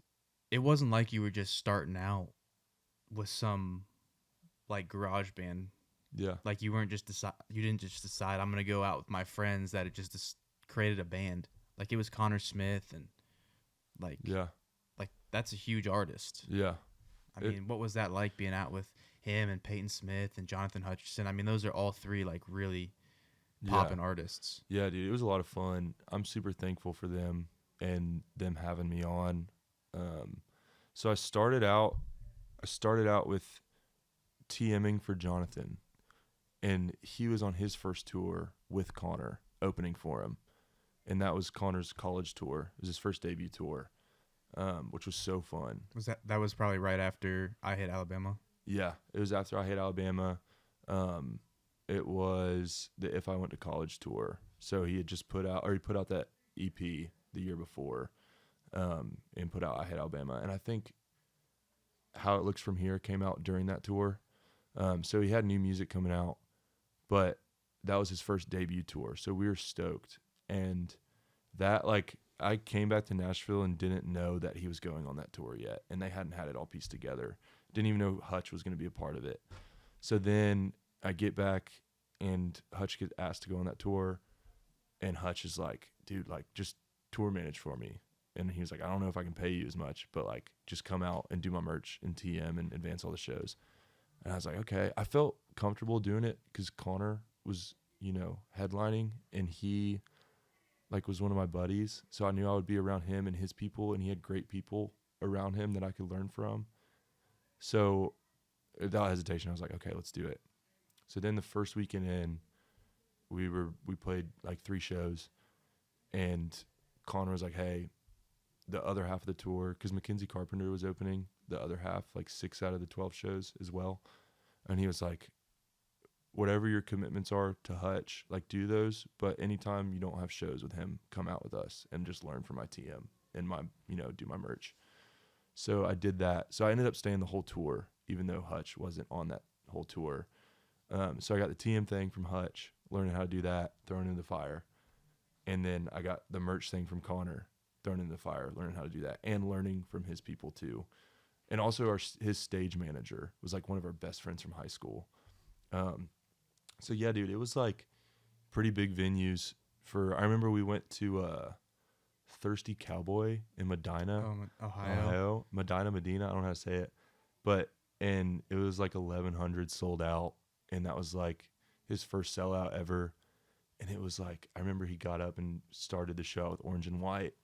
it wasn't like you were just starting out with some like garage band. Yeah. Like, you didn't just decide I'm gonna go out with my friends that had just created a band. Like, it was Connor Smith, and like that's a huge artist. Yeah. I mean, what was that like, being out with him and Peyton Smith and Jonathan Hutcherson? I mean, those are all three like really popping artists. Yeah, dude, it was a lot of fun. I'm super thankful for them and them having me on. So I started out with TMing for Jonathan, and he was on his first tour with Connor, opening for him, and that was Connor's college tour. It was his first debut tour, which was so fun. That was probably right after I Hate Alabama? Yeah, it was after I Hate Alabama. It was the If I Went to College tour. So he had just put out that EP the year before, and put out I Hate Alabama. And I think How It Looks From Here came out during that tour. So he had new music coming out, but that was his first debut tour. So we were stoked. And that, like, I came back to Nashville and didn't know that he was going on that tour yet. And they hadn't had it all pieced together. Didn't even know Hutch was going to be a part of it. So then I get back and Hutch gets asked to go on that tour. And Hutch is like, dude, like, just tour manage for me. And he was like, I don't know if I can pay you as much, but like, just come out and do my merch and TM and advance all the shows. And I was like, okay. I felt comfortable doing it because Connor was, headlining, and he like was one of my buddies. So I knew I would be around him and his people, and he had great people around him that I could learn from. So without hesitation, I was like, okay, let's do it. So then the first weekend in, we played like 3 shows, and Connor was like, hey, the other half of the tour, because Mackenzie Carpenter was opening the other half, like 6 out of the 12 shows as well. And he was like, whatever your commitments are to Hutch, like, do those. But anytime you don't have shows with him, come out with us and just learn from my TM and my, do my merch. So I did that. So I ended up staying the whole tour, even though Hutch wasn't on that whole tour. So I got the TM thing from Hutch, learning how to do that, throwing it in the fire. And then I got the merch thing from Connor, thrown in the fire, learning how to do that, and learning from his people too. And also his stage manager was like one of our best friends from high school. So yeah, dude, it was like pretty big venues. I remember we went to Thirsty Cowboy in Medina, Ohio. Medina, I don't know how to say it. And it was like 1,100 sold out. And that was like his first sellout ever. And it was like, I remember he got up and started the show with Orange and White.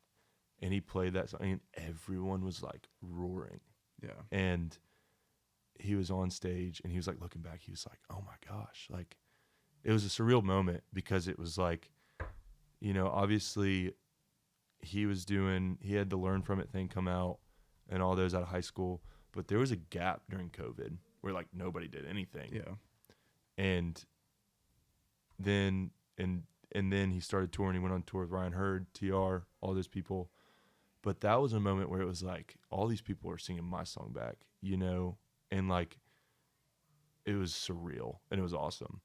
And he played that song, and everyone was like roaring. Yeah. And he was on stage, and he was like looking back. He was like, oh my gosh. Like, it was a surreal moment, because it was like, obviously he had the Learn From It thing come out and all those out of high school. But there was a gap during COVID where like nobody did anything. Yeah. And then he started touring. He went on tour with Ryan Hurd, TR, all those people. But that was a moment where it was like, all these people are singing my song back, and like, it was surreal, and it was awesome.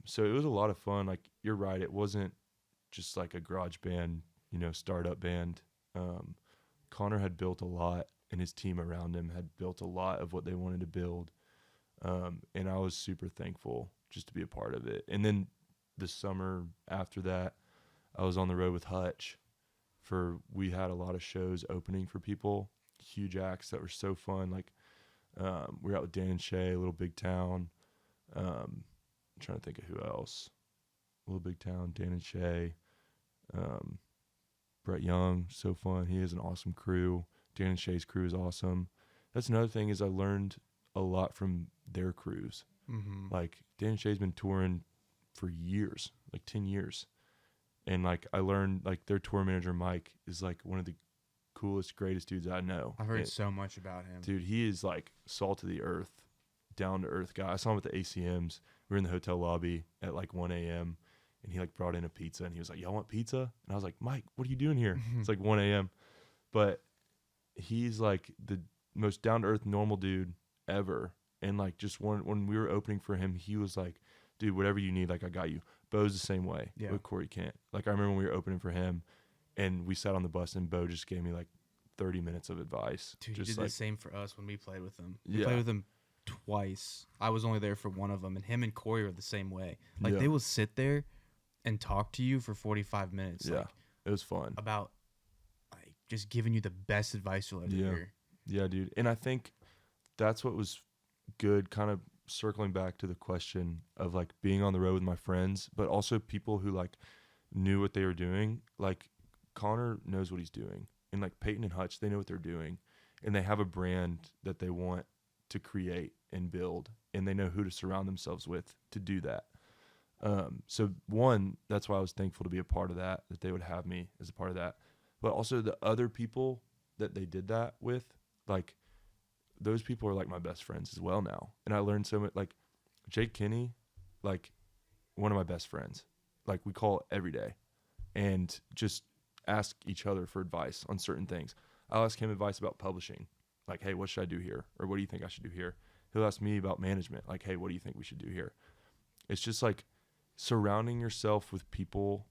So it was a lot of fun. Like, you're right, it wasn't just like a garage band, startup band. Connor had built a lot, and his team around him had built a lot of what they wanted to build. And I was super thankful just to be a part of it. And then the summer after that, I was on the road with Hutch we had a lot of shows opening for people, huge acts that were so fun. Like, we were out with Dan and Shay, Little Big Town. I'm trying to think of who else. Little Big Town, Dan and Shay, Brett Young, so fun. He has an awesome crew. Dan and Shay's crew is awesome. That's another thing is I learned a lot from their crews. Mm-hmm. Like, Dan and Shay's been touring for years, like 10 years. And, like, I learned, like, their tour manager, Mike, is, like, one of the coolest, greatest dudes I know. I've heard so much about him. Dude, he is, like, salt of the earth, down-to-earth guy. I saw him at the ACMs. We were in the hotel lobby at, like, 1 a.m., and he, like, brought in a pizza, and he was like, y'all want pizza? And I was like, Mike, what are you doing here? It's, like, 1 a.m. But he's, like, the most down-to-earth, normal dude ever. And, like, just when we were opening for him, he was like, dude, whatever you need, like, I got you. Bo's the same way with Corey Kent. Like, I remember when we were opening for him, and we sat on the bus, and Bo just gave me, like, 30 minutes of advice. Dude, just he did like, the same for us when we played with him. We played with him twice. I was only there for one of them, and him and Corey are the same way. Like, they will sit there and talk to you for 45 minutes. Yeah, like, it was fun. About, like, just giving you the best advice you'll ever hear. Yeah, dude. And I think that's what was good, kind of circling back to the question of, like, being on the road with my friends, but also people who, like, knew what they were doing. Like, Connor knows what he's doing. And, like, Peyton and Hutch, they know what they're doing. And they have a brand that they want to create and build. And they know who to surround themselves with to do that. So, one, that's why I was thankful to be a part of that they would have me as a part of that. But also the other people that they did that with, like, those people are, like, my best friends as well now. And I learned so much. Like, Jake Kinney, like, one of my best friends. Like, we call every day and just ask each other for advice on certain things. I'll ask him advice about publishing. Like, hey, what should I do here? Or what do you think I should do here? He'll ask me about management. Like, hey, what do you think we should do here? It's just, like, surrounding yourself with people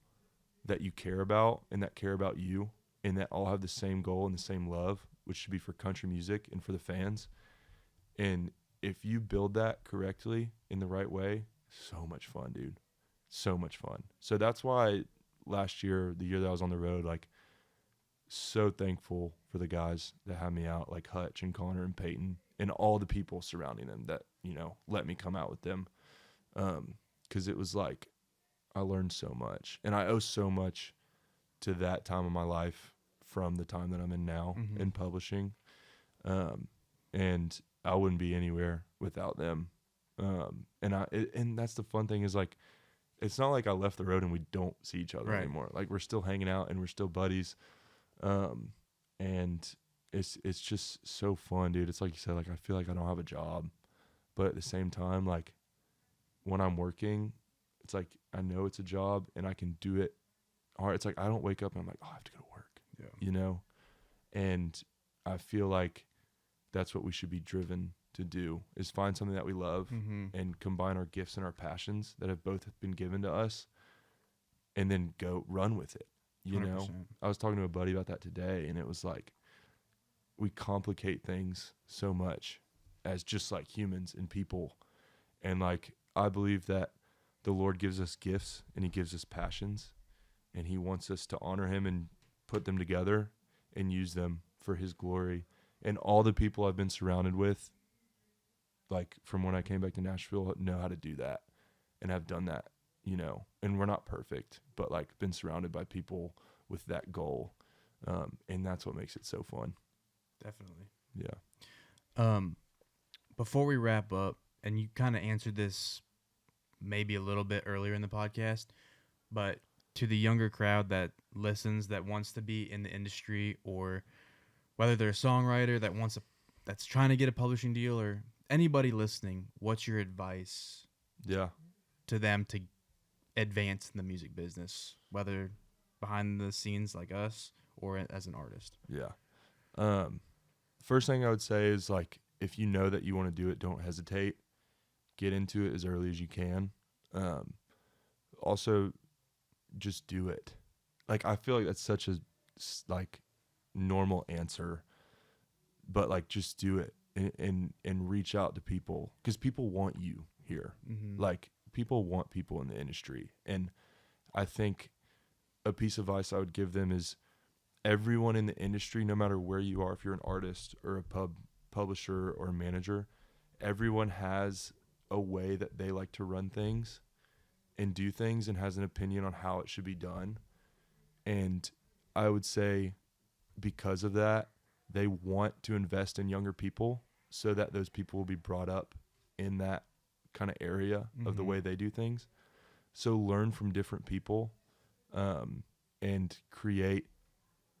that you care about and that care about you and that all have the same goal and the same love, which should be for country music and for the fans. And if you build that correctly in the right way, so much fun, dude. So much fun. So that's why last year, the year that I was on the road, like, so thankful for the guys that had me out, like Hutch and Connor and Peyton and all the people surrounding them that, you know, let me come out with them. 'Cause it was like, I learned so much and I owe so much to that time of my life from the time that I'm in now in publishing. And I wouldn't be anywhere without them. And that's the fun thing is, like, it's not like I left the road and we don't see each other anymore. Like, we're still hanging out and we're still buddies. And it's just so fun, dude. It's like you said, like, I feel like I don't have a job, but at the same time, like, when I'm working, it's like, I know it's a job and I can do it hard. It's like, I don't wake up and I'm like, oh, I have to go to work, you know? And I feel like that's what we should be driven to do, is find something that we love and combine our gifts and our passions that have both been given to us and then go run with it. You 100%. Know, I was talking to a buddy about that today, and it was like, we complicate things so much as just like humans and people. And, like, I believe that the Lord gives us gifts and he gives us passions, and he wants us to honor him and put them together and use them for his glory. And all the people I've been surrounded with, like, from when I came back to Nashville, know how to do that and have done that, you know. And we're not perfect, but, like, been surrounded by people with that goal. And that's what makes it so fun. Definitely. Yeah. Before we wrap up, and you kind of answered this maybe a little bit earlier in the podcast, but to the younger crowd that listens, that wants to be in the industry, or whether they're a songwriter that's trying to get a publishing deal, or anybody listening, what's your advice to them to advance in the music business, whether behind the scenes like us or as an artist? Yeah. First thing I would say is, like, if you know that you want to do it, don't hesitate. Get into it as early as you can. Also, just do it. Like, I feel like that's such a, like, normal answer, but, like, just do it and reach out to people, because people want you here. Like, people want people in the industry. And I think a piece of advice I would give them is everyone in the industry, no matter where you are, if you're an artist or a publisher or a manager, everyone has a way that they like to run things and do things and has an opinion on how it should be done. And I would say because of that, they want to invest in younger people so that those people will be brought up in that kind of area of the way they do things. So learn from different people and create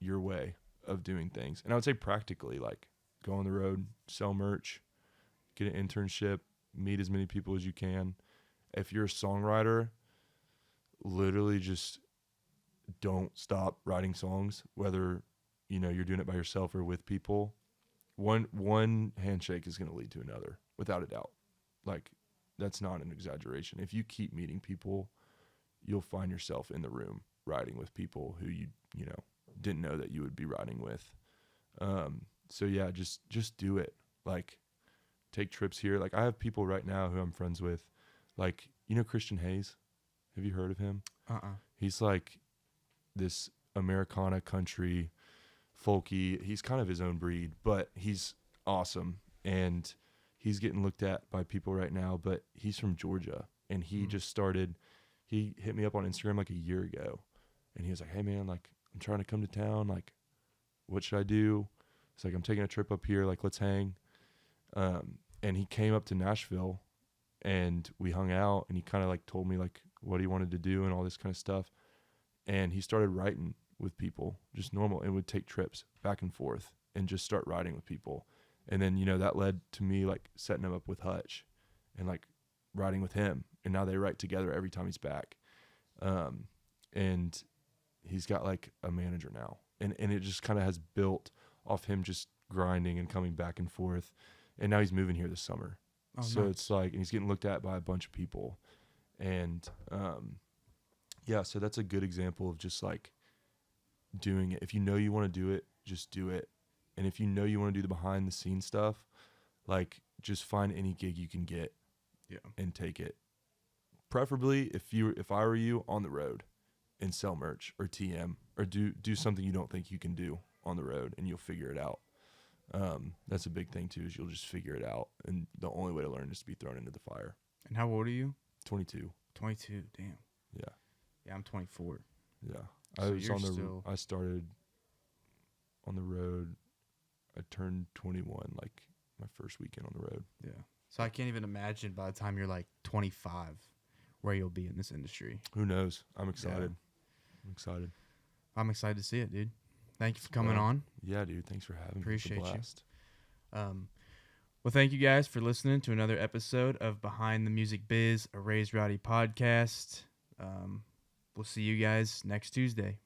your way of doing things. And I would say practically, like, go on the road, sell merch, get an internship, meet as many people as you can. If you're a songwriter, literally just don't stop writing songs, whether, you know, you're doing it by yourself or with people. One handshake is going to lead to another, without a doubt. Like, that's not an exaggeration. If you keep meeting people, you'll find yourself in the room writing with people who you know, didn't know that you would be writing with. So yeah, just do it. Like, take trips here. Like, I have people right now who I'm friends with, like, you know, Christian Hayes. Have you heard of him? He's like this Americana country folky. He's kind of his own breed, but he's awesome. And he's getting looked at by people right now, but he's from Georgia, and he just started, he hit me up on Instagram like a year ago, and he was like, hey man, like, I'm trying to come to town. Like, what should I do? It's like, I'm taking a trip up here. Like, let's hang. And he came up to Nashville and we hung out, and he kind of like told me like what he wanted to do and all this kind of stuff. And he started writing with people, just normal, and would take trips back and forth and just start writing with people. And then, you know, that led to me like setting him up with Hutch and like writing with him. And now they write together every time he's back. And he's got like a manager now. And it just kind of has built off him just grinding and coming back and forth. And now he's moving here this summer. Oh, so nice. it's like, and he's getting looked at by a bunch of people. And yeah, so that's a good example of just like doing it. If you know you want to do it, just do it. And if you know you want to do the behind the scenes stuff, like, just find any gig you can get and take it. Preferably, if I were you, on the road and sell merch or TM or do something you don't think you can do on the road, and you'll figure it out. That's a big thing too, is you'll just figure it out. And the only way to learn is to be thrown into the fire. And how old are you? 22. 22. Damn. Yeah. Yeah, I'm 24. Yeah. So I started on the road. I turned 21 like my first weekend on the road. Yeah. So I can't even imagine by the time you're like 25 where you'll be in this industry. Who knows? I'm excited. Yeah. I'm excited. I'm excited to see it, dude. Thank you for coming on. Yeah, dude. Thanks for having Appreciate me. It's a blast. Well, thank you guys for listening to another episode of Behind the Music Biz, a Raise Rowdy podcast. We'll see you guys next Tuesday.